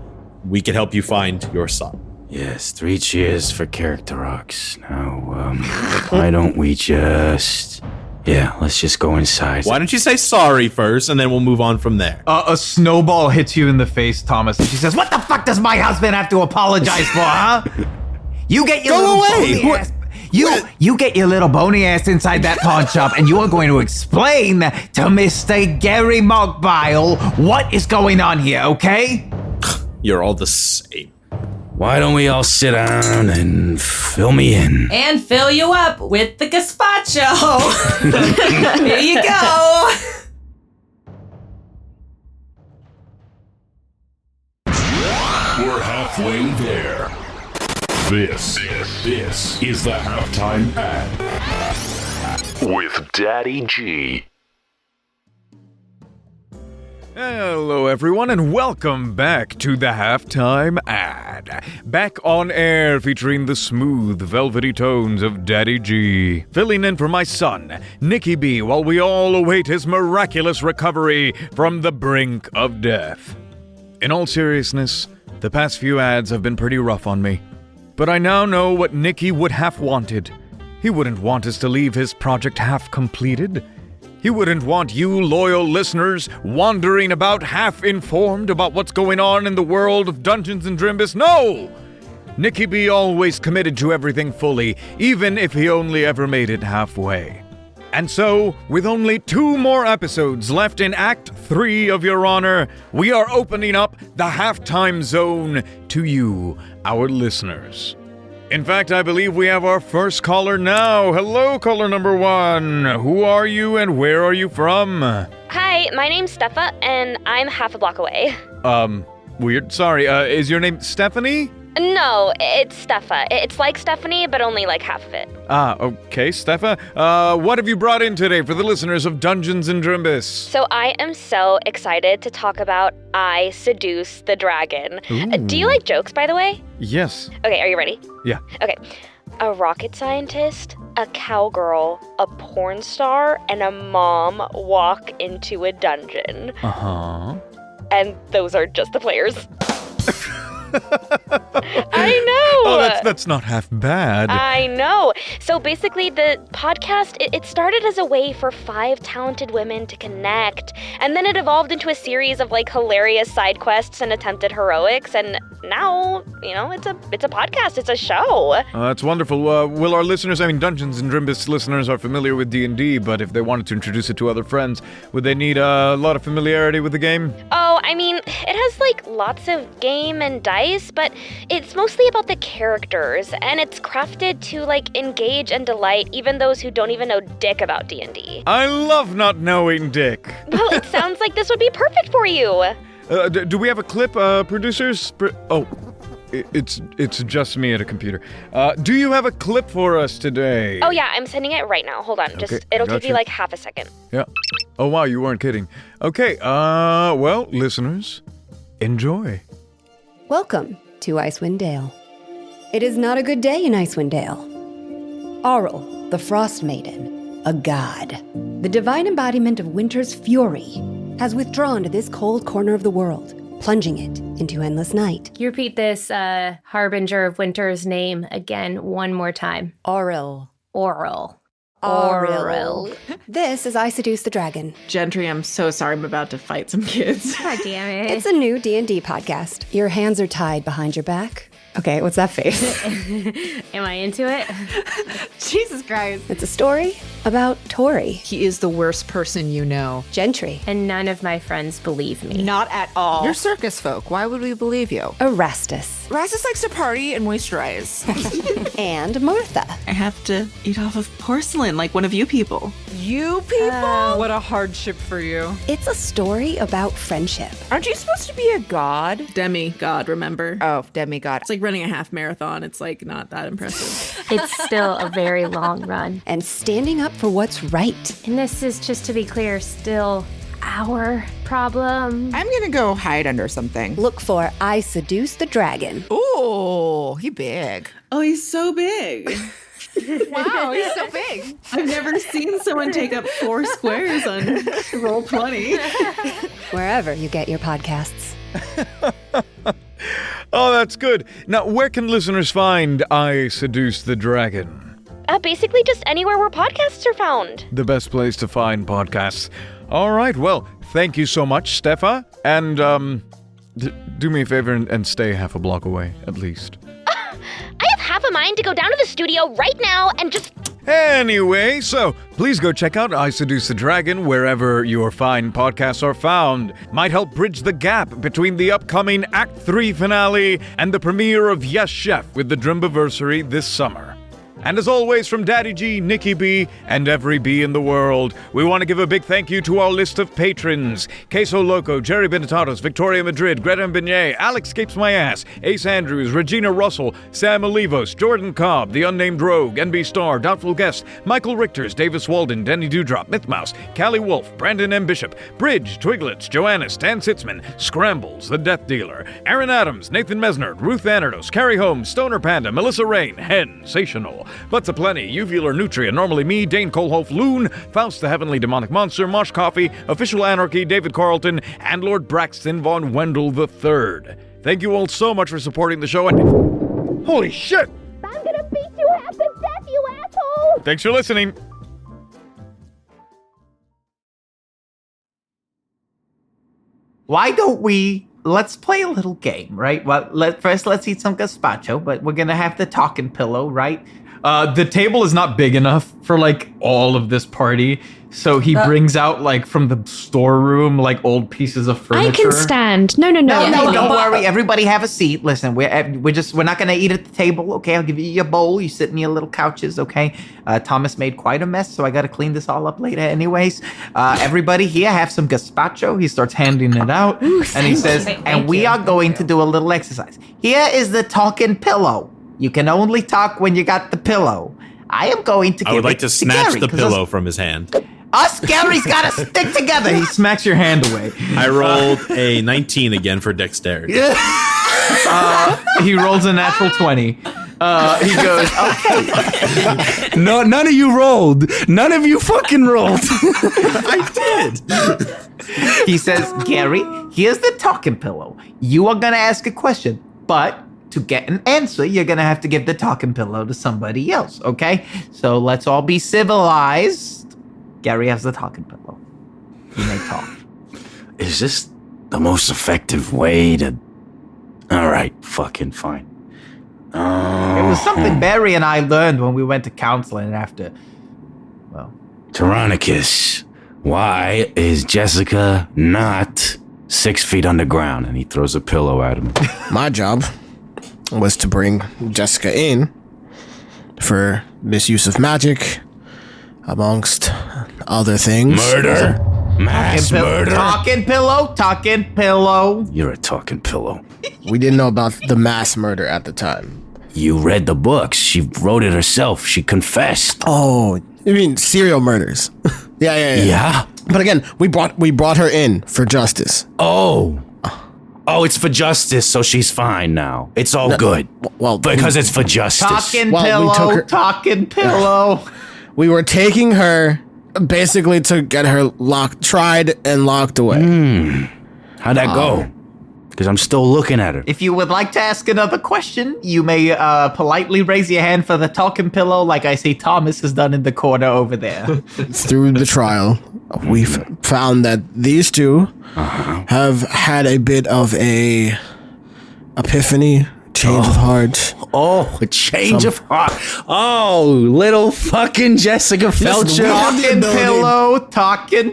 We could help you find your son. Yes, 3 cheers for character arcs. Now, why don't we just... Yeah, let's just go inside. Why don't you say sorry first and then we'll move on from there? A snowball hits you in the face, Thomas, and she says, "What the fuck does my husband have to apologize for, huh? You get your little bony ass. You get your little bony ass inside that pawn shop, and you are going to explain to Mr. Gary Mogbile what is going on here, okay?" You're all the same. Why don't we all sit down and fill me in? And fill you up with the gazpacho. Here you go. We're halfway there. This is the halftime ad with Daddy G. Hello, everyone, and welcome back to the halftime ad. Back on air, featuring the smooth, velvety tones of Daddy G, filling in for my son, Nicky B, while we all await his miraculous recovery from the brink of death. In all seriousness, the past few ads have been pretty rough on me, but I now know what Nicky would have wanted. He wouldn't want us to leave his project half completed. He wouldn't want you, loyal listeners, wandering about half-informed about what's going on in the world of Dungeons & Drimbus. No! Nicky B always committed to everything fully, even if he only ever made it halfway. And so, with only 2 more episodes left in Act 3 of Your Honor, we are opening up the halftime zone to you, our listeners. In fact, I believe we have our first caller now. Hello, caller number 1. Who are you and where are you from? Hi, my name's Steffa, and I'm half a block away. Weird. Sorry, is your name Stephanie? No, it's Steffa. It's like Stephanie, but only like half of it. Ah, okay, Steffa. What have you brought in today for the listeners of Dungeons & Drimbus? So I am so excited to talk about I Seduce the Dragon. Do you like jokes, by the way? Yes. Okay, are you ready? Yeah. Okay. A rocket scientist, a cowgirl, a porn star, and a mom walk into a dungeon. Uh-huh. And those are just the players. I know! Oh, that's not half bad. I know. So basically, the podcast, it started as a way for 5 talented women to connect, and then it evolved into a series of, like, hilarious side quests and attempted heroics, and now, you know, it's a podcast, it's a show. That's wonderful. Will our listeners, Dungeons & Drimbus listeners are familiar with D&D, but if they wanted to introduce it to other friends, would they need a lot of familiarity with the game? Oh, it has, like, lots of game and dice, but it's mostly about the characters, and it's crafted to, like, engage and delight even those who don't even know dick about D&D. I love not knowing dick. Well, it sounds like this would be perfect for you. Do we have a clip, producers? it's just me at a computer. Do you have a clip for us today? Oh yeah, I'm sending it right now. Hold on. It'll take me like half a second. Yeah. Oh wow, you weren't kidding. Okay, well, listeners, enjoy. Welcome to Icewind Dale. It is not a good day in Icewind Dale. Auril, the Frost Maiden, a god, the divine embodiment of winter's fury, has withdrawn to this cold corner of the world, plunging it into endless night. Can you repeat this harbinger of winter's name again one more time? Auril. Auril. This is I Seduce the Dragon. Gentry, I'm so sorry I'm about to fight some kids. God damn it. It's a new D&D podcast. Your hands are tied behind your back. Okay, what's that face? Am I into it? Jesus Christ. It's a story about Tori. He is the worst person you know. Gentry. And none of my friends believe me. Not at all. You're circus folk. Why would we believe you? Erastus. Erastus likes to party and moisturize. And Martha. I have to eat off of porcelain like one of you people. You people? What a hardship for you. It's a story about friendship. Aren't you supposed to be a god? Demigod, remember? Oh, demigod. It's like running a half marathon. It's like not that impressive. It's still a very long run. And standing up for what's right. And this is, just to be clear, still our problem. I'm gonna go hide under something. Look for I Seduce the Dragon. Ooh, he big. Oh, he's so big. Wow, he's so big. I've never seen someone take up 4 squares on Roll20. Wherever you get your podcasts. Oh, that's good. Now, where can listeners find I Seduce the Dragon? Basically just anywhere where podcasts are found. The best place to find podcasts. All right, well, thank you so much, Stefa. And, do me a favor and stay half a block away, at least. I have half a mind to go down to the studio right now and just... Anyway, so please go check out I Seduce the Dragon wherever your fine podcasts are found. Might help bridge the gap between the upcoming Act 3 finale and the premiere of Yes Chef with the Drimbiversary this summer. And as always, from Daddy G, Nikki B, and every bee in the world, we want to give a big thank you to our list of patrons. Queso Loco, Jerry Benetatos, Victoria Madrid, Greta Beignet, Alex Scapes My Ass, Ace Andrews, Regina Russell, Sam Olivos, Jordan Cobb, The Unnamed Rogue, NB Star, Doubtful Guest, Michael Richters, Davis Walden, Denny Dewdrop, Mythmouse, Callie Wolf, Brandon M. Bishop, Bridge, Twiglets, Joanna, Stan Sitzman, Scrambles, The Death Dealer, Aaron Adams, Nathan Mesner, Ruth Anados, Carrie Holmes, Stoner Panda, Melissa Rain, Hensational, Butts Aplenty, Uvular Nutria, Normally Me, Dane Kohlhoff, Loon, Faust the Heavenly Demonic Monster, Mosh Coffee, Official Anarchy, David Carlton, and Lord Braxton von Wendell III. Thank you all so much for supporting the show, and... Holy shit! I'm gonna beat you half to death, you asshole! Thanks for listening. Why don't let's play a little game, right? Well, let's eat some gazpacho, but we're gonna have the talking pillow, right? The table is not big enough for like all of this party, so he brings out like from the storeroom like old pieces of furniture. I can stand. No, don't worry. Everybody have a seat. Listen, we're not gonna eat at the table, okay? I'll give you your bowl. You sit in your little couches, okay? Thomas made quite a mess, so I gotta clean this all up later, anyways. Everybody here have some gazpacho. He starts handing it out, and he says, "And we are going to do a little exercise. Here is the talking pillow. You can only talk when you got the pillow. I am going to give I would like it to snatch Gary, the pillow from his hand. Us Gary's gotta stick together." He smacks your hand away. I rolled a 19 again for dexterity. He rolls a natural 20. He goes, "Okay." No, none of you rolled. None of you fucking rolled. I did. He says, "Gary, here's the talking pillow. You are gonna ask a question, but to get an answer, you're gonna have to give the talking pillow to somebody else, okay? So let's all be civilized. Gary has the talking pillow. You may talk." Is this the most effective way to... All right, fucking fine. It was something Barry and I learned when we went to counseling after, well... Teronicus, why is Jessica not 6 feet underground? And he throws a pillow at him. My job was to bring Jessica in for misuse of magic, amongst other things. Murder. Mass murder. Talking pillow. You're a talking pillow. We didn't know about the mass murder at the time. You read the books. She wrote it herself. She confessed. Oh, you mean serial murders? Yeah. Yeah? But again, we brought her in for justice. Oh, it's for justice, so she's fine now. It's all good. Well, because it's for justice. Talking pillow. We were taking her basically to get her tried and locked away. How'd that go? Because I'm still looking at her. If you would like to ask another question, you may politely raise your hand for the talking pillow, like I see Thomas has done in the corner over there. Through the trial, we've found that these two have had a bit of a epiphany, change of heart. Oh, a change of heart. Oh, little fucking Jessica Feltcher. Talking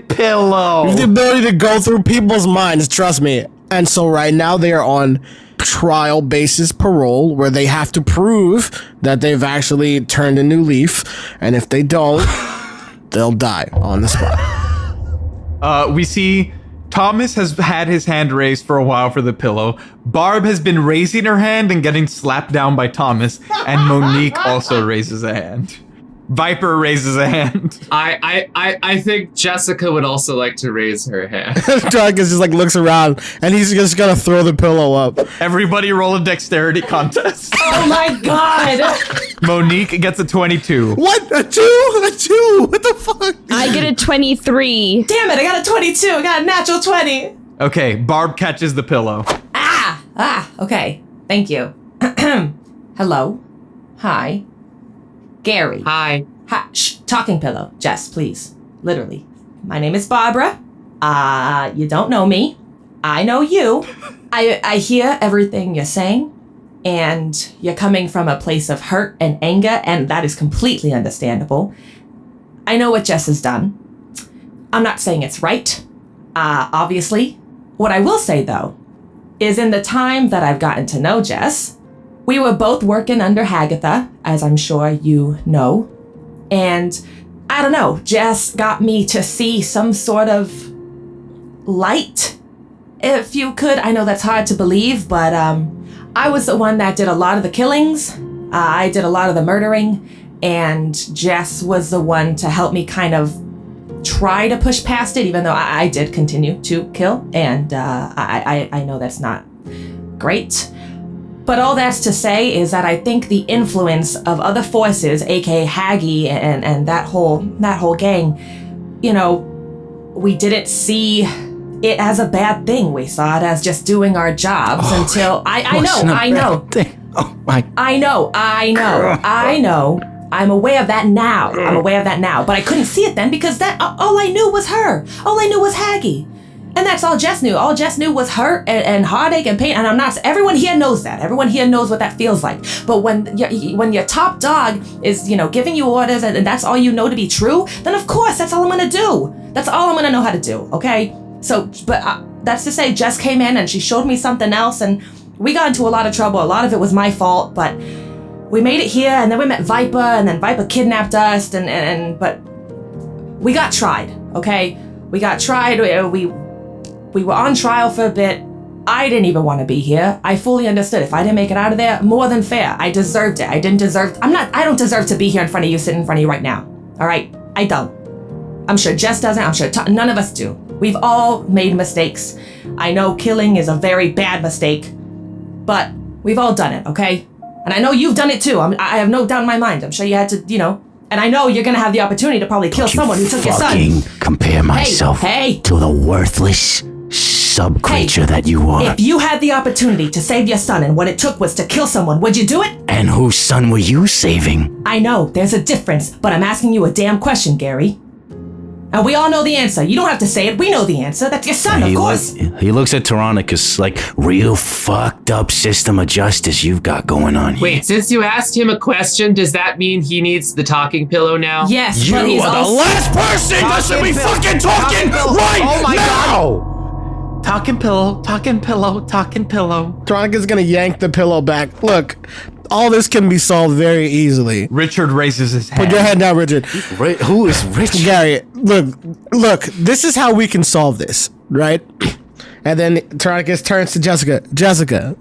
pillow. You have the ability to go through people's minds, trust me. And so right now they are on trial basis parole where they have to prove that they've actually turned a new leaf. And if they don't, they'll die on the spot. We see Thomas has had his hand raised for a while for the pillow. Barb has been raising her hand and getting slapped down by Thomas. And Monique also raises a hand. Viper raises a hand. I think Jessica would also like to raise her hand. Teronicus just looks around and he's just gonna throw the pillow up. Everybody roll a dexterity contest. Oh my god! Monique gets a 22. What? A 2? What the fuck? I get a 23. Damn it, I got a 22. I got a natural 20. Okay, Barb catches the pillow. Okay. Thank you. Hello. Hi. Gary. Hi. Shh, talking pillow. Jess, please. Literally. My name is Barbara. You don't know me. I know you. I hear everything you're saying, and you're coming from a place of hurt and anger, and that is completely understandable. I know what Jess has done. I'm not saying it's right, obviously. What I will say, though, is in the time that I've gotten to know Jess, we were both working under Hagatha, as I'm sure you know. And I don't know, Jess got me to see some sort of light, if you could. I know that's hard to believe, but I was the one that did a lot of the killings. I did a lot of the murdering, and Jess was the one to help me kind of try to push past it, even though I did continue to kill. And I know that's not great. But all that's to say is that I think the influence of other forces, aka Haggy and that whole gang, you know, we didn't see it as a bad thing. We saw it as just doing our jobs until I know. Oh my! I know. I'm aware of that now. But I couldn't see it then because that all I knew was her. All I knew was Haggy. And that's all Jess knew. All Jess knew was hurt and heartache and pain. And I'm not. Everyone here knows that. Everyone here knows what that feels like. But when your top dog is, giving you orders and that's all you know to be true, then of course that's all I'm gonna do. That's all I'm gonna know how to do. Okay. So, but that's to say, Jess came in and she showed me something else, and we got into a lot of trouble. A lot of it was my fault, but we made it here, and then we met Viper, and then Viper kidnapped us, but we got tried. Okay. We got tried. We were on trial for a bit. I didn't even want to be here. I fully understood. If I didn't make it out of there, more than fair. I deserved it. I don't deserve to be here in front of you, sitting in front of you right now. All right? I don't. I'm sure Jess doesn't. I'm sure none of us do. We've all made mistakes. I know killing is a very bad mistake, but we've all done it, okay? And I know you've done it too. I have no doubt in my mind. I'm sure you had to, and I know you're going to have the opportunity to probably kill someone who took your son. Compare myself to the worthless sub-creature that you are. If you had the opportunity to save your son and what it took was to kill someone, would you do it? And whose son were you saving? I know, there's a difference, but I'm asking you a damn question, Gary. And we all know the answer. You don't have to say it. We know the answer. That's your son, of course. He looks at Teronicus like real fucked up system of justice you've got going on here. Wait, since you asked him a question, does that mean he needs the talking pillow now? Yes, you are the last person that should be fucking talking right now! Talking pillow. Teronicus is gonna yank the pillow back. Look, all this can be solved very easily. Richard raises his hand. Put your hand down, Richard. Who is Richard? Gary, look, this is how we can solve this, right? And then Teronicus turns to Jessica. Jessica,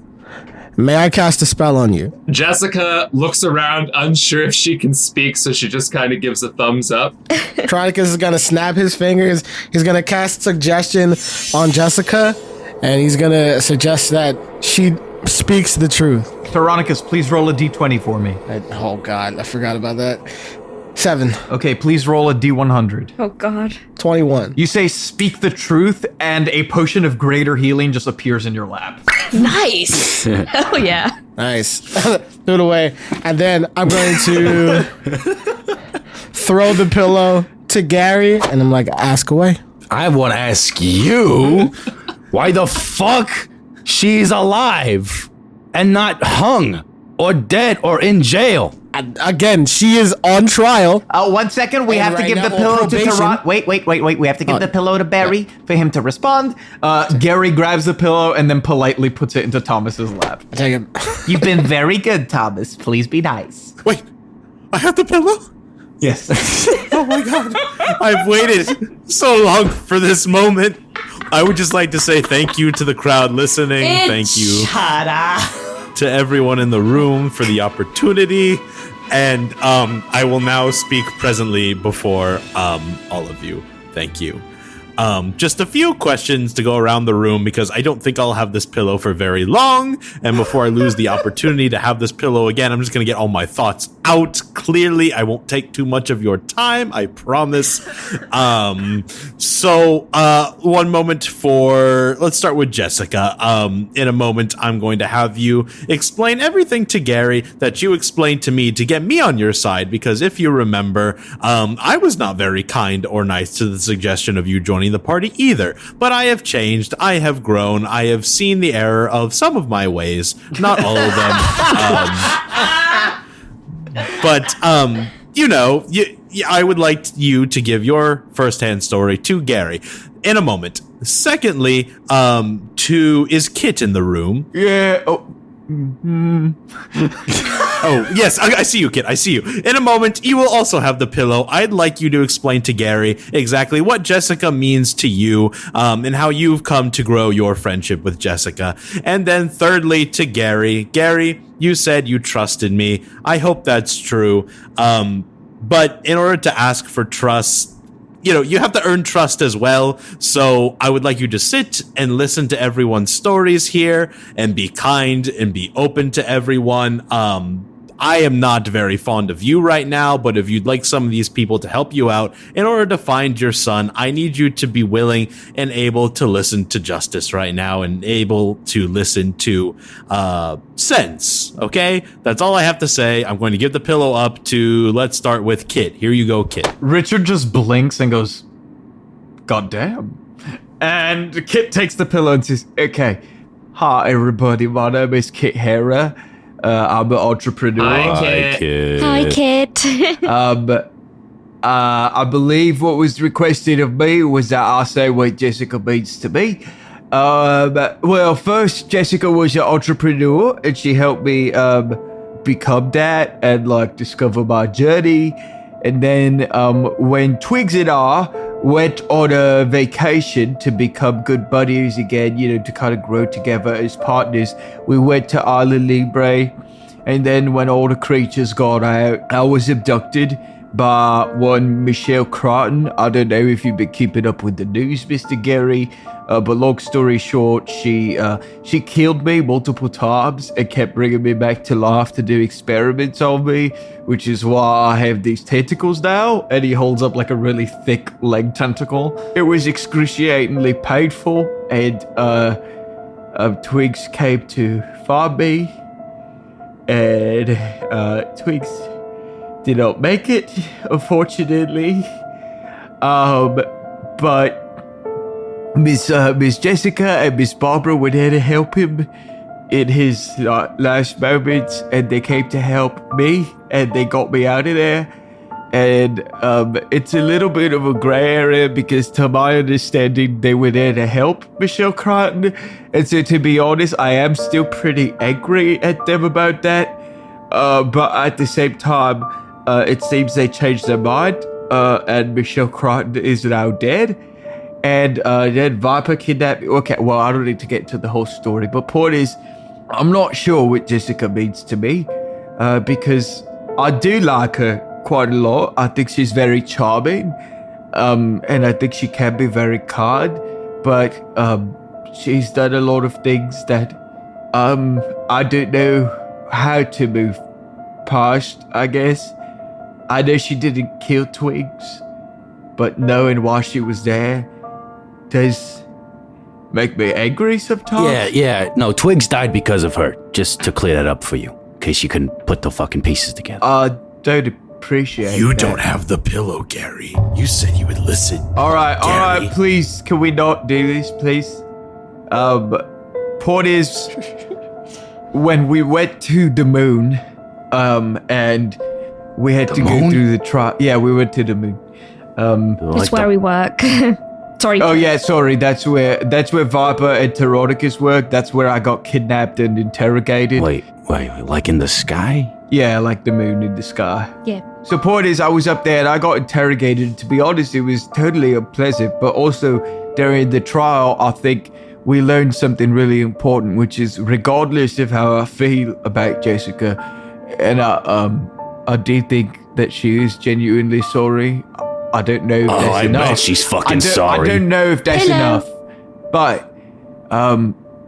may I cast a spell on you? Jessica looks around, unsure if she can speak, so she just kind of gives a thumbs up. Teronicus is going to snap his fingers. He's going to cast suggestion on Jessica, and he's going to suggest that she speaks the truth. Teronicus, please roll a d20 for me. Oh, God, I forgot about that. 7. Okay, please roll a d100. Oh, God. 21. You say speak the truth, and a potion of greater healing just appears in your lap. Nice. Hell yeah. Nice. Threw it away. And then I'm going to throw the pillow to Gary, and I'm like, ask away. I want to ask you why the fuck she's alive and not hung or dead or in jail. Again, she is on trial. 1 second. We have to give the pillow to Teron. Wait. We have to give the pillow to Barry for him to respond. Gary grabs the pillow and then politely puts it into Thomas's lap. Take it. You've been very good, Thomas. Please be nice. Wait, I have the pillow? Yes. Oh my God. I've waited so long for this moment. I would just like to say thank you to the crowd listening. Thank you to everyone in the room for the opportunity. And I will now speak presently before all of you. Thank you. Just a few questions to go around the room because I don't think I'll have this pillow for very long. And before I lose the opportunity to have this pillow again, I'm just going to get all my thoughts out clearly. I won't take too much of your time, I promise. So one moment let's start with Jessica. In a moment, I'm going to have you explain everything to Gary that you explained to me to get me on your side. Because if you remember, I was not very kind or nice to the suggestion of you joining the party either, but I have changed, I have grown, I have seen the error of some of my ways, not all of them. I would like you to give your firsthand story to Gary in a moment. Secondly, is Kit in the room? Yeah. Oh, yes, I see you, Kit. I see you. In a moment, you will also have the pillow. I'd like you to explain to Gary exactly what Jessica means to you, and how you've come to grow your friendship with Jessica. And then thirdly, to Gary. Gary, you said you trusted me. I hope that's true. But in order to ask for trust, you have to earn trust as well. So I would like you to sit and listen to everyone's stories here and be kind and be open to everyone. I am not very fond of you right now, but if you'd like some of these people to help you out in order to find your son, I need you to be willing and able to listen to justice right now and able to listen to sense. Okay? That's all I have to say. I'm going to give the pillow up to, let's start with Kit. Here you go, Kit. Richard just blinks and goes, God damn. And Kit takes the pillow and says, okay, hi everybody, my name is Kit Herrera. I'm an entrepreneur. Hi, Kit. Hi, Kit. I believe what was requested of me was that I say what Jessica means to me. Well, first, Jessica was an entrepreneur, and she helped me become that and discover my journey. And then when Twigs and I went on a vacation to become good buddies again, to kind of grow together as partners, we went to Island Libre. And then when all the creatures got out, I was abducted by one Michelle Croughton. I don't know if you've been keeping up with the news, Mr. Gary, but long story short, she killed me multiple times and kept bringing me back to life to do experiments on me, which is why I have these tentacles now. And he holds up a really thick leg tentacle. It was excruciatingly painful, and Twigs came to find me, and Twigs did not make it, unfortunately. But Miss Jessica and Miss Barbara were there to help him in his last moments, and they came to help me, and they got me out of there. And it's a little bit of a gray area because, to my understanding, they were there to help Michelle Croughton. And so, to be honest, I am still pretty angry at them about that. but at the same time, it seems they changed their mind, and Michelle Crichton is now dead. And then Viper kidnapped. Okay, well, I don't need to get into the whole story, but point is, I'm not sure what Jessica means to me, because I do like her quite a lot. I think she's very charming, and I think she can be very kind, but she's done a lot of things that I don't know how to move past, I guess. I know she didn't kill Twigs, but knowing why she was there does make me angry sometimes. Yeah. No, Twigs died because of her. Just to clear that up for you, in case you couldn't put the fucking pieces together. I don't appreciate You that. don't have the pillow, Gary. You said you would listen. All right, please, can we not do this, please? Point is, when we went to the moon, and we had to go through the trial. Yeah, we went to the moon. It's where we work. Sorry. Oh yeah, sorry. That's where Viper and Teronicus work. That's where I got kidnapped and interrogated. Wait, like in the sky? Yeah, like the moon in the sky. Yeah. So point is, I was up there and I got interrogated. To be honest, it was totally unpleasant. But also during the trial, I think we learned something really important, which is regardless of how I feel about Jessica, and I do think that she is genuinely sorry. I don't know if that's enough. I bet she's fucking sorry. I don't know if that's enough, but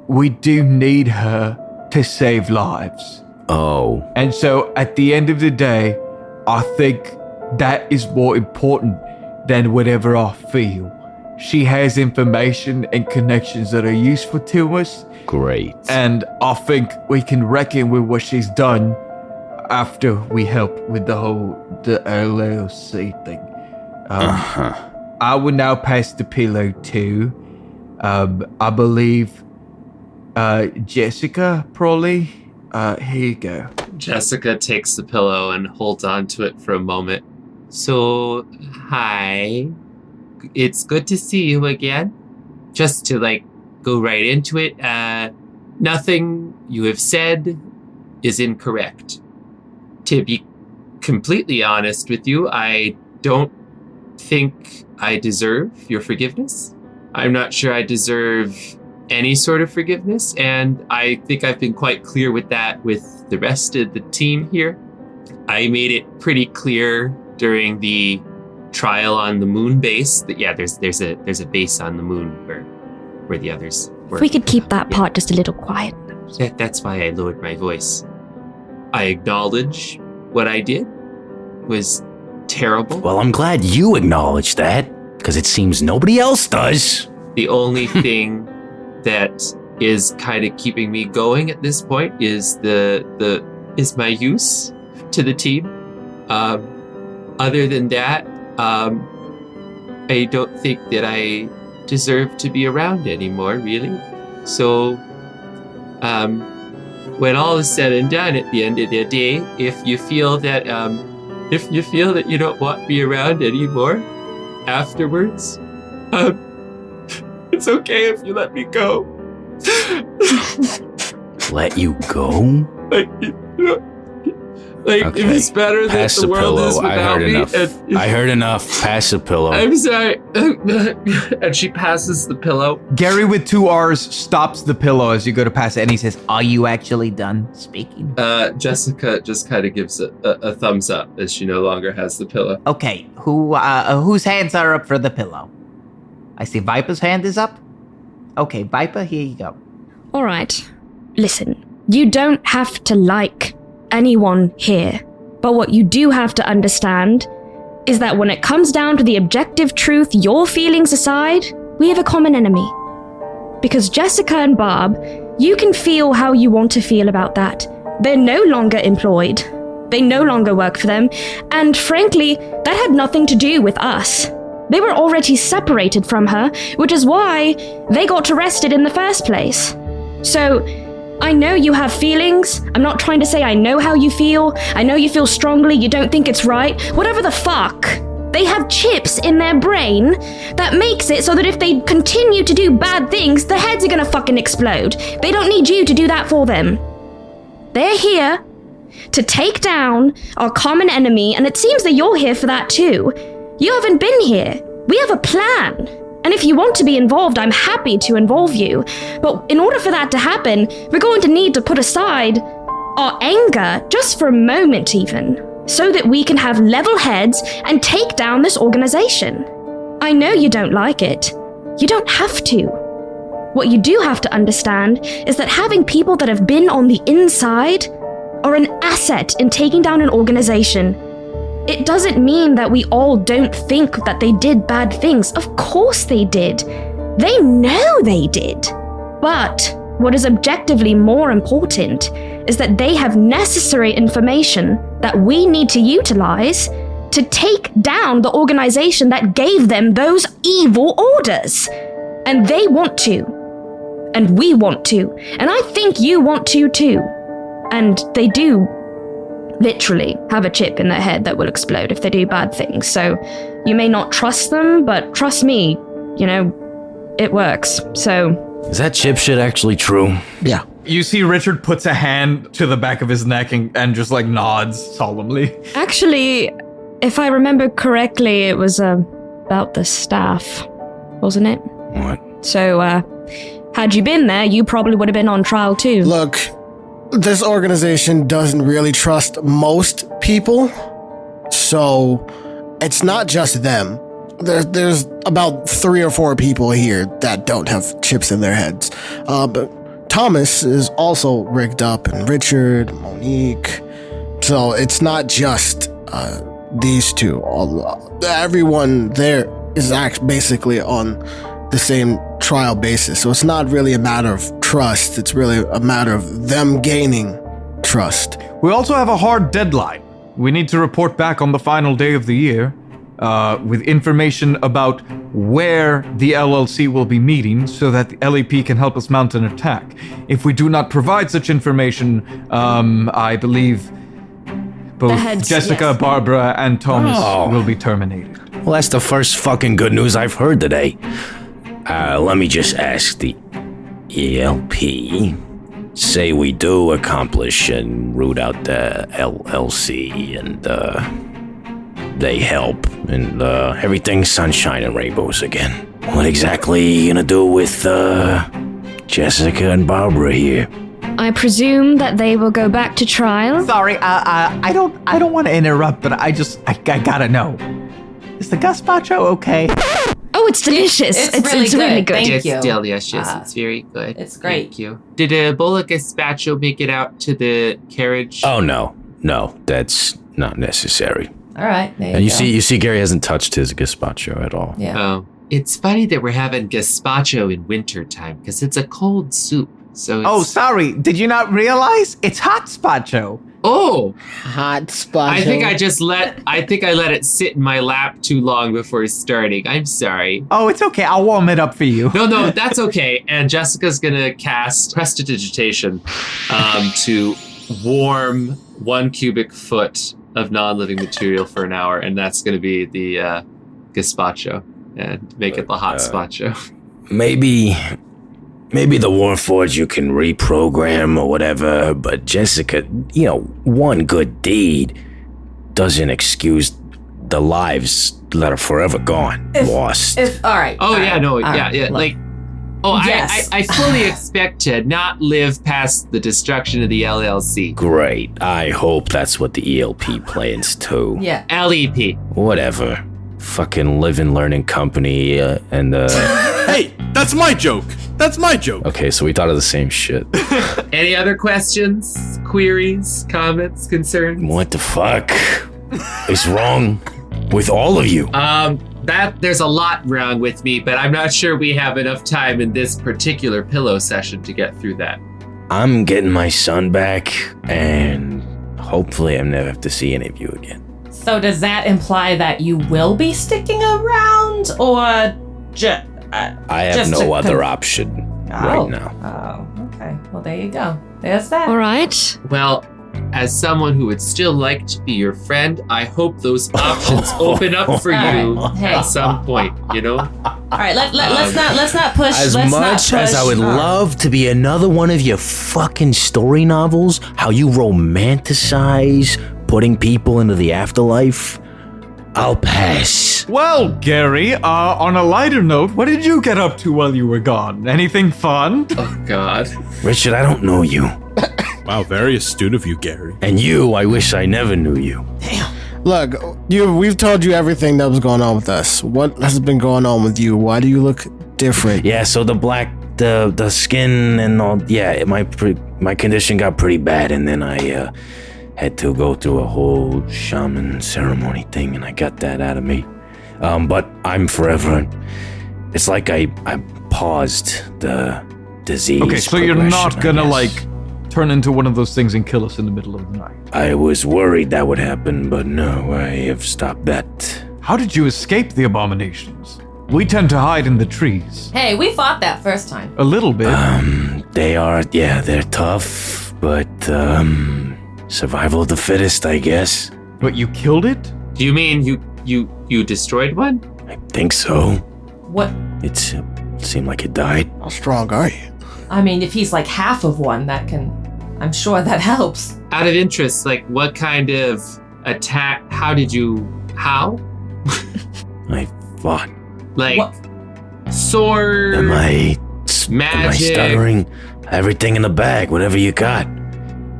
we do need her to save lives. Oh. And so at the end of the day, I think that is more important than whatever I feel. She has information and connections that are useful to us. Great. And I think we can reckon with what she's done after we help with the LLC thing. I will now pass the pillow to, I believe, Jessica, probably. Here you go. Jessica takes the pillow and holds on to it for a moment. So, hi. It's good to see you again. Just to, go right into it, nothing you have said is incorrect. To be completely honest with you, I don't think I deserve your forgiveness. I'm not sure I deserve any sort of forgiveness, and I think I've been quite clear with that with the rest of the team here. I made it pretty clear during the trial on the moon base that there's a base on the moon where the others were. If we could keep that part just a little quiet. That's why I lowered my voice. I acknowledge what I did was terrible. Well, I'm glad you acknowledge that, because it seems nobody else does. The only thing that is kind of keeping me going at this point is is my use to the team. Other than that, I don't think that I deserve to be around anymore, really. So, when all is said and done, at the end of the day, if you feel that you don't want me around anymore afterwards, it's okay if you let me go. Let you go? If it's better that the world is without me. I heard enough. Pass the pillow. I'm sorry. And she passes the pillow. Gary with 2 R's stops the pillow as you go to pass it, and he says, "Are you actually done speaking?" Jessica just kind of gives a thumbs up as she no longer has the pillow. Okay, whose hands are up for the pillow? I see Viper's hand is up. Okay, Viper, here you go. All right. Listen, you don't have to like anyone here, but what you do have to understand is that when it comes down to the objective truth, your feelings aside, we have a common enemy. Because Jessica and Bob, you can feel how you want to feel about that. They're no longer employed. They no longer work for them. And frankly, that had nothing to do with us. They were already separated from her, which is why they got arrested in the first place. So, I know you have feelings. I'm not trying to say I know how you feel. I know you feel strongly, you don't think it's right. Whatever the fuck. They have chips in their brain that makes it so that if they continue to do bad things, their heads are gonna fucking explode. They don't need you to do that for them. They're here to take down our common enemy, and it seems that you're here for that too. You haven't been here. We have a plan. And if you want to be involved, I'm happy to involve you. But in order for that to happen, we're going to need to put aside our anger, just for a moment even, so that we can have level heads and take down this organization. I know you don't like it. You don't have to. What you do have to understand is that having people that have been on the inside are an asset in taking down an organization. It doesn't mean that we all don't think that they did bad things. Of course they did. They know they did. But what is objectively more important is that they have necessary information that we need to utilize to take down the organization that gave them those evil orders. And they want to. And we want to. And I think you want to too. And they do literally have a chip in their head that will explode if they do bad things. So you may not trust them, but trust me, it works. So... Is that chip shit actually true? Yeah. You see Richard puts a hand to the back of his neck and just nods solemnly. Actually, if I remember correctly, it was about the staff, wasn't it? What? So, had you been there, you probably would have been on trial too. Look, this organization doesn't really trust most people, so it's not just them. There's about 3 or 4 people here that don't have chips in their heads. But Thomas is also rigged up, and Richard, Monique. So it's not just these two. Everyone there is basically on the same trial basis. So it's not really a matter of trust. It's really a matter of them gaining trust. We also have a hard deadline. We need to report back on the final day of the year with information about where the LLC will be meeting so that the LEP can help us mount an attack. If we do not provide such information, I believe both Jessica, Barbara, and Thomas will be terminated. Well, that's the first fucking good news I've heard today. Let me just ask the ELP. Say we do accomplish and root out the LLC and they help and everything's sunshine and rainbows again. What exactly are you gonna do with Jessica and Barbara here? I presume that they will go back to trial. Sorry, I don't want to interrupt, but I gotta know. Is the gazpacho okay? Oh, it's delicious. It's really good. Thank you. It's delicious. It's very good. It's great. Thank you. Did a bowl of gazpacho make it out to the carriage? Oh, no, that's not necessary. All right. There And you go. you see, Gary hasn't touched his gazpacho at all. Yeah. Oh, it's funny that we're having gazpacho in wintertime because it's a cold soup. So sorry. Did you not realize? It's hot gazpacho. Oh, hot gazpacho. I think I let it sit in my lap too long before starting. I'm sorry. Oh, it's okay. I'll warm it up for you. No, that's okay. And Jessica's gonna cast prestidigitation to warm 1 cubic foot of non-living material for an hour, and that's gonna be the gazpacho and make it the hot gazpacho. Maybe the Warforged you can reprogram or whatever, but Jessica, one good deed doesn't excuse the lives that are forever gone, lost. All right. Oh, yeah, no, all yeah, right, yeah. look. Yes. I fully expect to not live past the destruction of the LLC. Great. I hope that's what the ELP plans too. Yeah. LEP. Whatever. Fucking living learning company and Hey, that's my joke. That's my joke. Okay, so we thought of the same shit. Any other questions, queries, comments, concerns? What the fuck is wrong with all of you? There's a lot wrong with me, but I'm not sure we have enough time in this particular pillow session to get through that. I'm getting my son back, and hopefully I never have to see any of you again. So does that imply that you will be sticking around, or just? I have no other option right now. Oh, okay. Well, there you go. There's that. All right. Well, as someone who would still like to be your friend, I hope those options open up for you Hey. at some point, All right, let's not push. As let's not much as push. I would love to be another one of your fucking story novels, how you romanticize putting people into the afterlife, I'll pass. Well, Gary, on a lighter note, what did you get up to while you were gone? Anything fun? Oh, God. Richard, I don't know you. Wow, very astute of you, Gary. And you, I wish I never knew you. Look, we've told you everything that was going on with us. What has been going on with you? Why do you look different? Yeah, so the skin and all, yeah, my condition got pretty bad, and then I had to go through a whole shaman ceremony thing, and I got that out of me. But I'm forever, it's like I paused the disease. Okay, so you're not gonna, turn into one of those things and kill us in the middle of the night? I was worried that would happen, but no, I have stopped that. How did you escape the abominations? We tend to hide in the trees. Hey, we fought that first time. A little bit. They're tough, but, survival of the fittest, I guess. But you killed it? Do you mean you destroyed one? I think so. What? It seemed like it died. How strong are you? I mean, if he's like half of one, I'm sure that helps. Out of interest, like what kind of attack? How? I fought. Like What? sword? Am I magic? stuttering? Everything in the bag, whatever you got.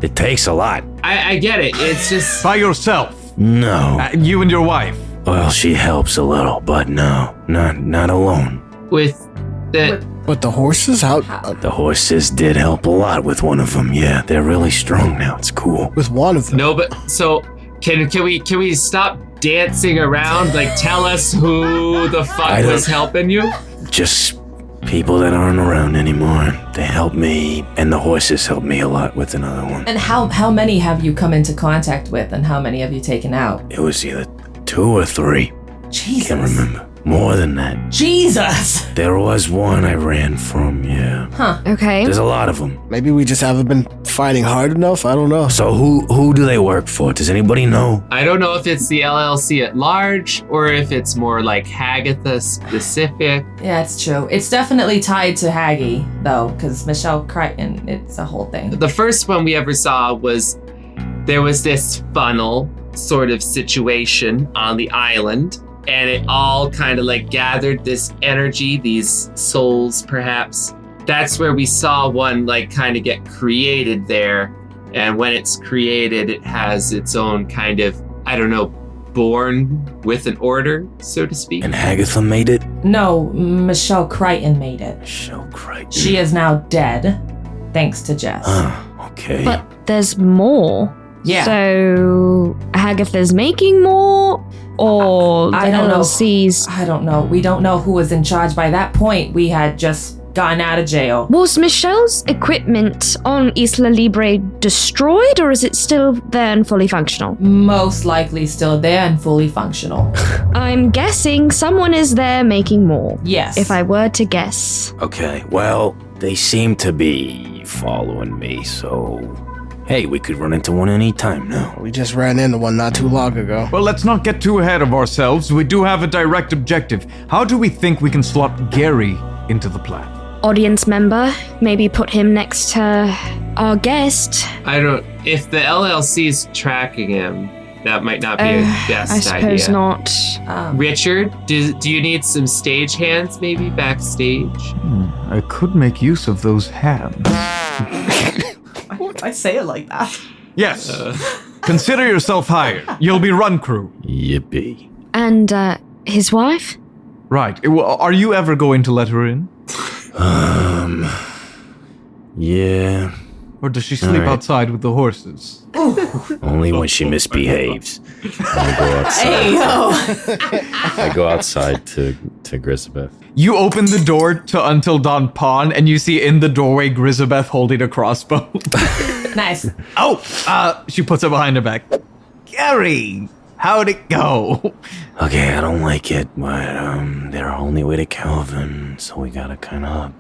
It takes a lot. I get it. It's just by yourself. No. You and your wife. Well, she helps a little, but no, not alone. With the. But the horses? How? The horses did help a lot with one of them. Yeah, they're really strong now. It's cool. With one of them? No, but so can we stop dancing around? Like, tell us who the fuck was helping you? Just people that aren't around anymore. They help me, and the horses help me a lot with another one. And how many have you come into contact with, and how many have you taken out? It was either 2 or 3. Jesus. Can't remember. More than that. Jesus! There was one I ran from, yeah. Huh. Okay. There's a lot of them. Maybe we just haven't been fighting hard enough? I don't know. So who do they work for? Does anybody know? I don't know if it's the LLC at large or if it's more like Hagatha specific. Yeah, it's true. It's definitely tied to Haggy, though, because Michelle Crichton, it's a whole thing. The first one we ever saw was there was this funnel sort of situation on the island, and it all kind of like gathered this energy, these souls perhaps. That's where we saw one like kind of get created there. And when it's created, it has its own kind of, I don't know, born with an order, so to speak. And Hagatha made it? No, Michelle Crichton made it. Michelle Crichton. She is now dead, thanks to Jess. Okay. But there's more. Yeah. So Hagatha's making more, or the I don't know. LLC's? I don't know. We don't know who was in charge. By that point, we had just gotten out of jail. Was Michelle's equipment on Isla Libre destroyed, or is it still there and fully functional? Most likely still there and fully functional. I'm guessing someone is there making more. Yes. If I were to guess. Okay, well, they seem to be following me, so... Hey, we could run into one any time now. We just ran into one not too long ago. Well, let's not get too ahead of ourselves. We do have a direct objective. How do we think we can slot Gary into the plan? Audience member, maybe put him next to our guest. If the LLC's tracking him, that might not be a best I suppose idea. not. Richard, do you need some stage hands maybe backstage? I could make use of those hands. Why would I say it like that? Yes. Consider yourself hired. You'll be run crew. Yippee. And his wife? Right. Are you ever going to let her in? Yeah. Or does she sleep outside with the horses? Only when she misbehaves. I go outside. Hey, yo. I go outside to Grisabeth. You open the door to Until Dawn Pawn, and you see in the doorway Grisabeth holding a crossbow. Nice. She puts it behind her back. Gary, how'd it go? Okay, I don't like it, but they're only way to Calvin, so we gotta kind of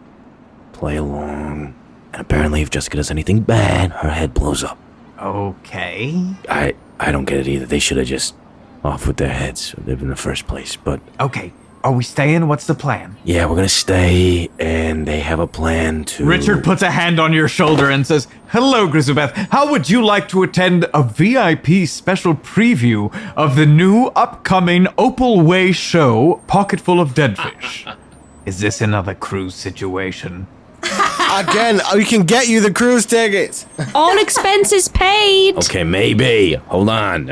play along. And apparently if Jessica does anything bad, her head blows up. Okay. I don't get it either. They should have just off with their heads in the first place, but... Okay, Are we staying? What's the plan? Yeah, we're gonna stay, and they have a plan to... Richard puts a hand on your shoulder and says, "Hello, Grizzlebeth. How would you like to attend a VIP special preview of the new upcoming Opal Way show, Pocketful of Deadfish?" Is this another cruise situation? Again, we can get you the cruise tickets. All expenses paid. Okay, maybe. Hold on.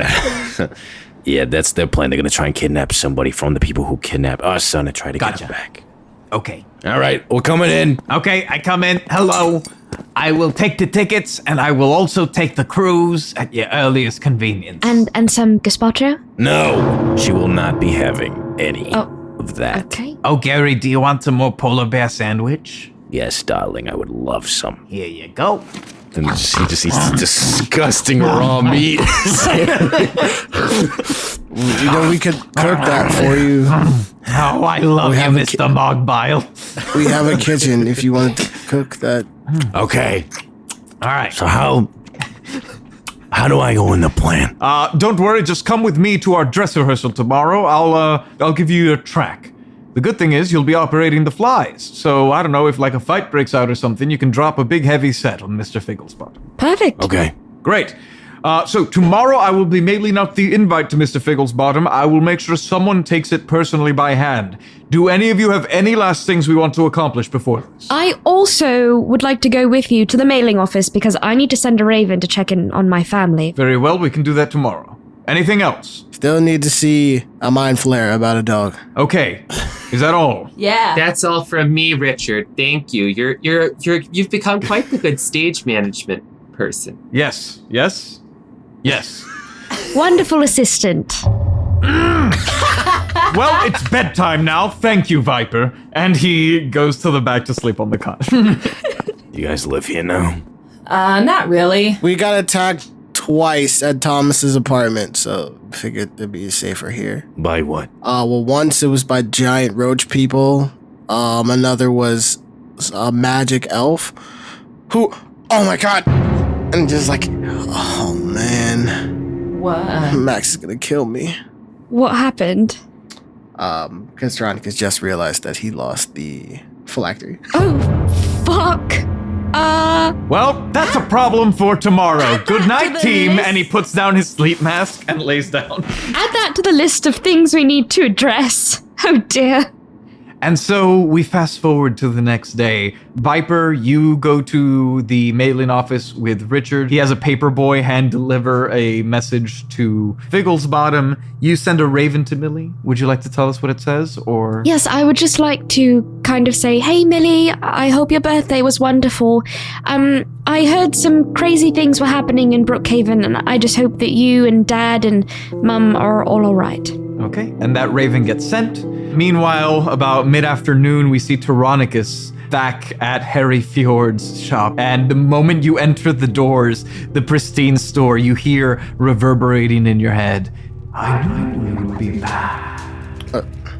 Yeah, that's their plan. They're gonna try and kidnap somebody from the people who kidnapped our son and try to get him back. Okay. All right, we're coming in. Okay, I come in. Hello. I will take the tickets, and I will also take the cruise at your earliest convenience. And some gazpacho? No, she will not be having any of that. Okay. Oh, Gary, do you want some more polar bear sandwich? Yes, darling, I would love some. Here you go. And she just eats disgusting raw meat. You know, we could cook that for you. Oh, I love you, Mr. Mogbile. We have a kitchen if you want to cook that. Okay. All right. So how do I go in the plan? Don't worry, just come with me to our dress rehearsal tomorrow. I'll give you a track. The good thing is you'll be operating the flies, so I don't know if like a fight breaks out or something, you can drop a big heavy set on Mr. Figglespot. Perfect. Okay. Great. So tomorrow I will be mailing out the invite to Mr. Figglesbottom. I will make sure someone takes it personally by hand. Do any of you have any last things we want to accomplish before this? I also would like to go with you to the mailing office because I need to send a raven to check in on my family. Very well, we can do that tomorrow. Anything else? Still need to see a mind flare about a dog. Okay. Is that all? Yeah. That's all from me, Richard. Thank you. You've become quite the good stage management person. Yes. Yes. Yes. Wonderful assistant. Well, it's bedtime now. Thank you, Viper. And he goes to the back to sleep on the cot. You guys live here now? Not really. We got attacked twice at Thomas's apartment, so figured it'd be safer here. By what? Well, once it was by giant roach people. Another was a magic elf who, oh my god, and just like, oh man, what? Max is gonna kill me. What happened? Because Teronicus just realized that he lost the phylactery. Oh, fuck. Well, that's a problem for tomorrow. Good night, team. list. And he puts down his sleep mask and lays down. Add that to the list of things we need to address. Oh dear. And so we fast forward to the next day. Viper, you go to the mailing office with Richard. He has a paper boy hand deliver a message to Figglesbottom. You send a raven to Millie. Would you like to tell us what it says, or? Yes, I would just like to kind of say, hey Millie, I hope your birthday was wonderful. I heard some crazy things were happening in Brookhaven, and I just hope that you and Dad and Mum are all alright. Okay, and that raven gets sent. Meanwhile, about mid-afternoon, we see Teronicus back at Harry Fjord's shop. And the moment you enter the doors, the pristine store, you hear reverberating in your head, I knew you would be back.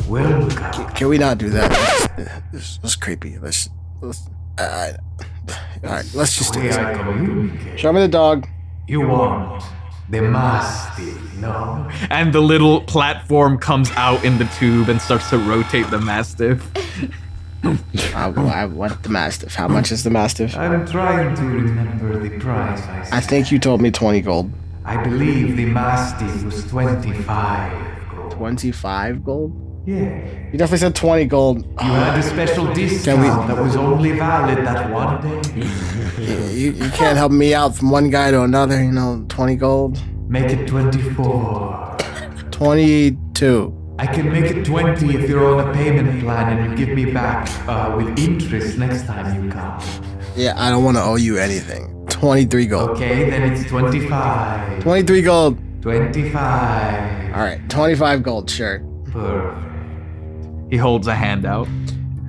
Welcome. Can we not do that? This is creepy. Let's all right, let's just do this. Show me the dog. You want the mastiff, no? And the little platform comes out in the tube and starts to rotate the mastiff. I want the mastiff. How much is the mastiff? I'm trying to remember the price I think you told me 20 gold. I believe the mastiff was 25 gold. 25 gold? Yeah. You definitely said 20 gold. You had a special discount that was only valid that one day. You can't help me out from one guy to another, 20 gold. Make it 24. 22. I can make it 20 if you're on a payment plan and you give me back with interest next time you come. Yeah, I don't want to owe you anything. 23 gold. Okay, then it's 25. 23 gold. 25. All right, 25 gold, sure. Perfect. He holds a hand out.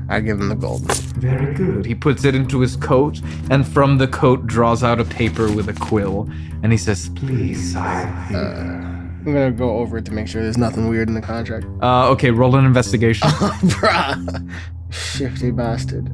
I give him the gold. Very good. He puts it into his coat, and from the coat draws out a paper with a quill, and he says, please sign here. I'm gonna go over it to make sure there's nothing weird in the contract. Okay, roll an investigation. Bruh. Shifty bastard.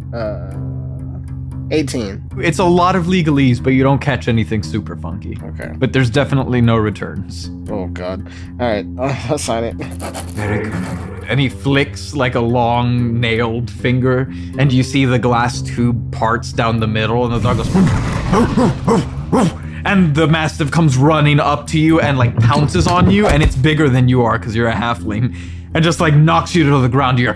18. It's a lot of legalese, but you don't catch anything super funky. Okay. But there's definitely no returns. Oh, God. All right, I'll sign it. Very good. and he flicks like a long nailed finger, and you see the glass tube parts down the middle, and the dog goes, and the Mastiff comes running up to you and like pounces on you, and it's bigger than you are because you're a halfling, and just like knocks you to the ground. You're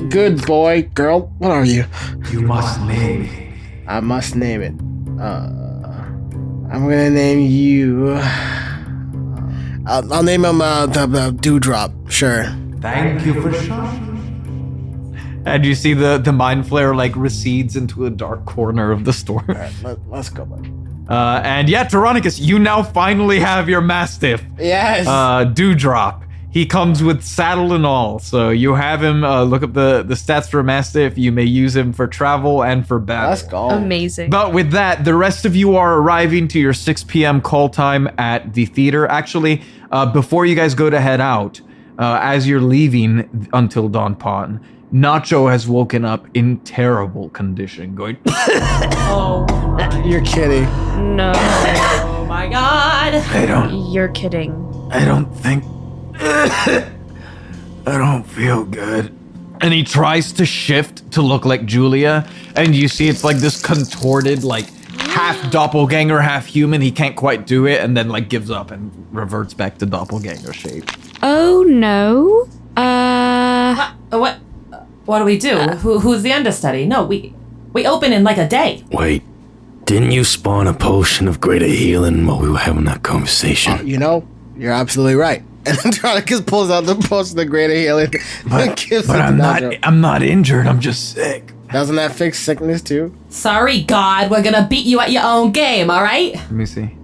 good boy, girl. What are you? You must name it. I must name it. I'm gonna name you. I'll name him the Dewdrop. Sure. Thank you for showing. And you see the mind flare like recedes into a dark corner of the store. All right, let's go, buddy. And yeah, Teronicus, you now finally have your Mastiff. Yes. Dewdrop. He comes with saddle and all, so you have him. Look up the stats for a Mastiff. You may use him for travel and for battle. Let's go. Amazing. But with that, the rest of you are arriving to your 6 p.m. call time at the theater. Actually, before you guys go to head out, as you're leaving until Dawn Pawn, Nacho has woken up in terrible condition, going, Oh, you're kidding. No. oh my God. You're kidding. I don't think... I don't feel good. And he tries to shift to look like Julia, and you see it's like this contorted, like half doppelganger, half human. He can't quite do it, and then like gives up and reverts back to doppelganger shape. Oh no. What do we do? Who's the understudy? No, we open in like a day. Wait, didn't you spawn a potion of greater healing while we were having that conversation? You know, you're absolutely right. And Teronicus pulls out the potion of greater healing and gives it to Nacho. I'm not injured. I'm just sick. Doesn't that fix sickness too? Sorry, God, we're gonna beat you at your own game, all right? Let me see.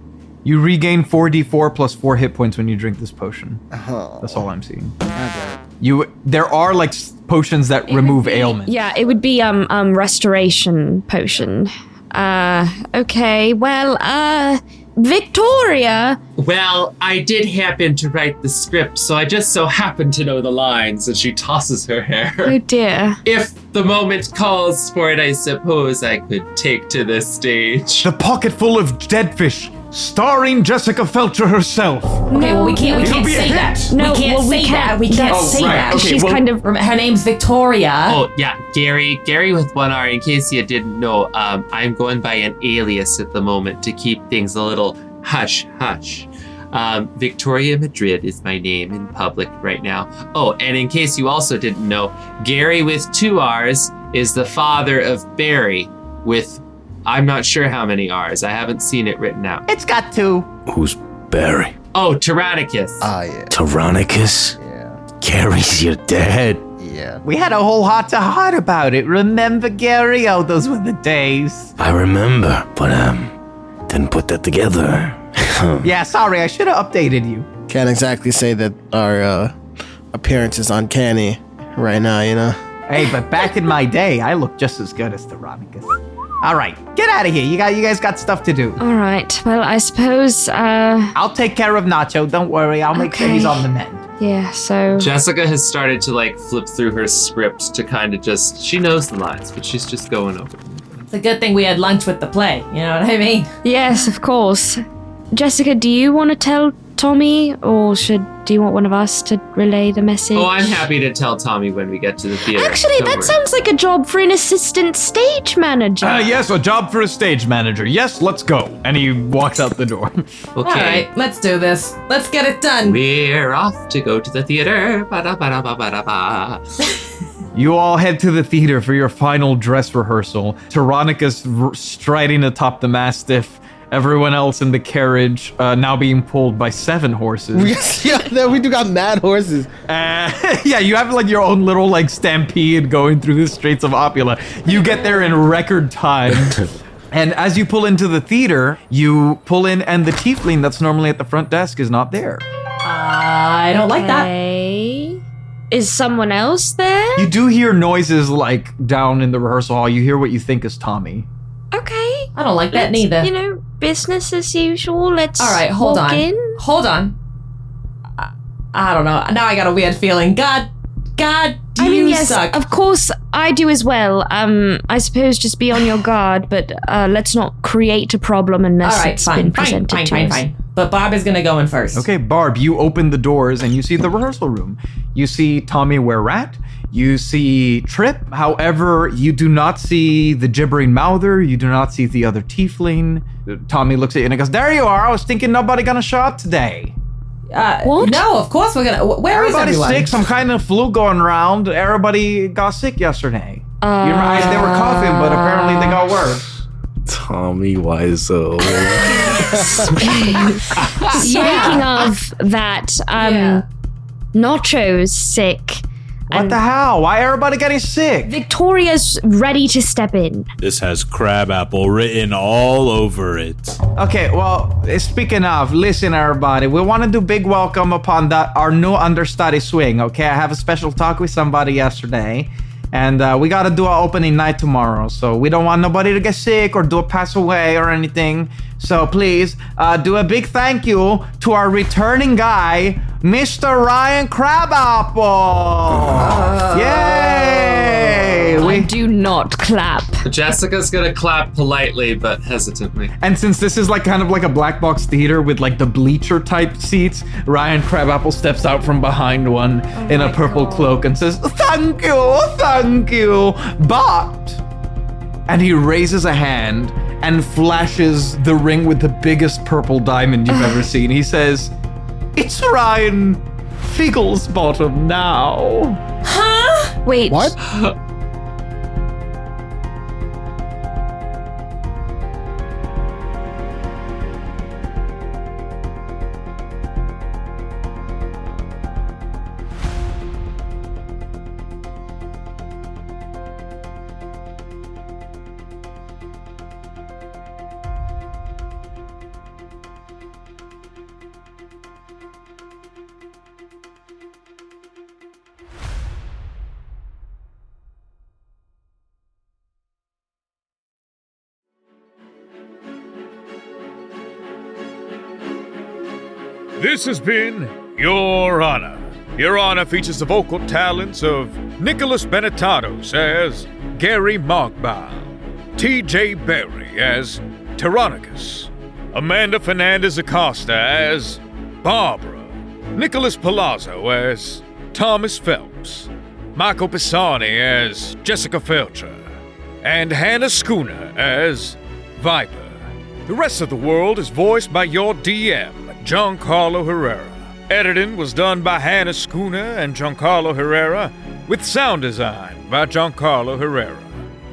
You regain 4d4 plus 4 hit points when you drink this potion. Oh. That's all I'm seeing. There are like potions that remove ailments. Yeah, it would be restoration potion. Okay, well, Victoria. Well, I did happen to write the script, so I just so happen to know the lines, and she tosses her hair. Oh dear. If the moment calls for it, I suppose I could take to the stage. The Pocket Full of Dead Fish, starring Jessica Feltcher herself. Okay, well, we can't say that. No, we can't say that. We can't say that. Okay, she's kind of... Her name's Victoria. Oh, yeah, Gary with one R, in case you didn't know, I'm going by an alias at the moment to keep things a little hush-hush. Victoria Madrid is my name in public right now. Oh, and in case you also didn't know, Gary with 2 R's is the father of Barry with, I'm not sure how many R's. I haven't seen it written out. It's got 2. Who's Barry? Oh, Teronicus. Yeah. Teronicus? Yeah. Gary's your dad? Yeah. We had a whole heart-to-heart about it. Remember, Gary? Oh, those were the days. I remember, but didn't put that together. Yeah, sorry, I should have updated you. Can't exactly say that our appearance is uncanny right now, you know? Hey, but back in my day, I looked just as good as Teronicus. All right, get out of here. You guys got stuff to do. All right, well, I suppose, I'll take care of Nacho. Don't worry. I'll make sure he's on the mend. Yeah, so... Jessica has started to like flip through her script to kind of just, she knows the lines, but she's just going over them. It's a good thing we had lunch with the play, you know what I mean? Yes, of course. Jessica, do you want to tell Tommy, or do you want one of us to relay the message? Oh, I'm happy to tell Tommy when we get to the theater. Actually, that sounds like a job for an assistant stage manager. Yes, a job for a stage manager. Yes, let's go. And he walks out the door. Okay. All right, let's do this. Let's get it done. We're off to go to the theater. Ba-da-ba-da-ba-ba-da-ba. You all head to the theater for your final dress rehearsal. Teronicus striding atop the Mastiff. Everyone else in the carriage now being pulled by 7 horses. We do got mad horses. Yeah, you have like your own little like stampede going through the streets of Opula. You get there in record time. And as you pull into the theater, you pull in and the tiefling that's normally at the front desk is not there. I don't like that. Is someone else there? You do hear noises like down in the rehearsal hall. You hear what you think is Tommy. Okay. I don't like that neither. You know, business as usual. Let's All right, hold walk on. in. Hold on. I don't know. Now I got a weird feeling. God, I mean, yes, suck. of course, I do as well. I suppose just be on your guard, but let's not create a problem unless it's been presented to us. Fine. But Barb is gonna go in first. Okay, Barb, you open the doors and you see the rehearsal room. You see Tommy wear rat. You see Trip. However, you do not see the gibbering mouther. You do not see the other tiefling. Tommy looks at you and he goes, "There you are. I was thinking nobody gonna show up today." What? No, of course we're gonna. Where is Everybody's everyone? sick. Some kind of flu going around. Everybody got sick yesterday. They were coughing, but apparently they got worse. Tommy Wiseau. Speaking of that, Nacho's sick. What the hell? Why everybody getting sick? Victoria's ready to step in. This has crabapple written all over it. Okay, well, speaking of, listen everybody, we want to do big welcome upon our new understudy swing, okay? I have a special talk with somebody yesterday, and we got to do our opening night tomorrow, so we don't want nobody to get sick or pass away or anything. So please, do a big thank you to our returning guy, Mr. Ryan Crabapple! Yay! I do not clap. Jessica's gonna clap politely but hesitantly. And since this is kind of like a black box theater with the bleacher type seats, Ryan Crabapple steps out from behind one in a purple cloak and says, thank you, but... And he raises a hand and flashes the ring with the biggest purple diamond you've ever seen. He says, "It's Ryan Figglesbottom now." Huh? Wait. What? This has been Your Honor. Your Honor features the vocal talents of Nicholas Benetatos as Gary Mogbile, T.J. Berry as Teronicus, Amanda Fernandez-Acosta as Barbara, Nicholas Palazzo as Thomas Phelps, Michael Pisani as Jessica Feltcher, and Hannah Schooner as Viper. The rest of the world is voiced by your DM, Giancarlo Herrera. Editing was done by Hannah Schooner and Giancarlo Herrera, with sound design by Giancarlo Herrera.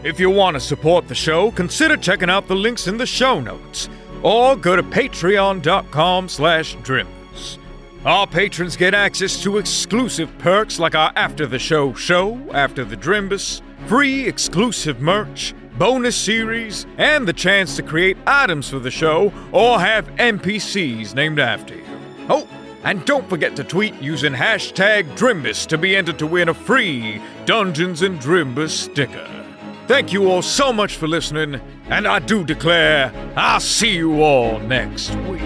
If you want to support the show, consider checking out the links in the show notes, or go to patreon.com/Drimbus. Our patrons get access to exclusive perks like our After the Show show, After the Drimbus, free exclusive merch, bonus series, and the chance to create items for the show or have NPCs named after you. Oh, and don't forget to tweet using #Drimbus to be entered to win a free Dungeons & Drimbus sticker. Thank you all so much for listening, and I do declare I'll see you all next week.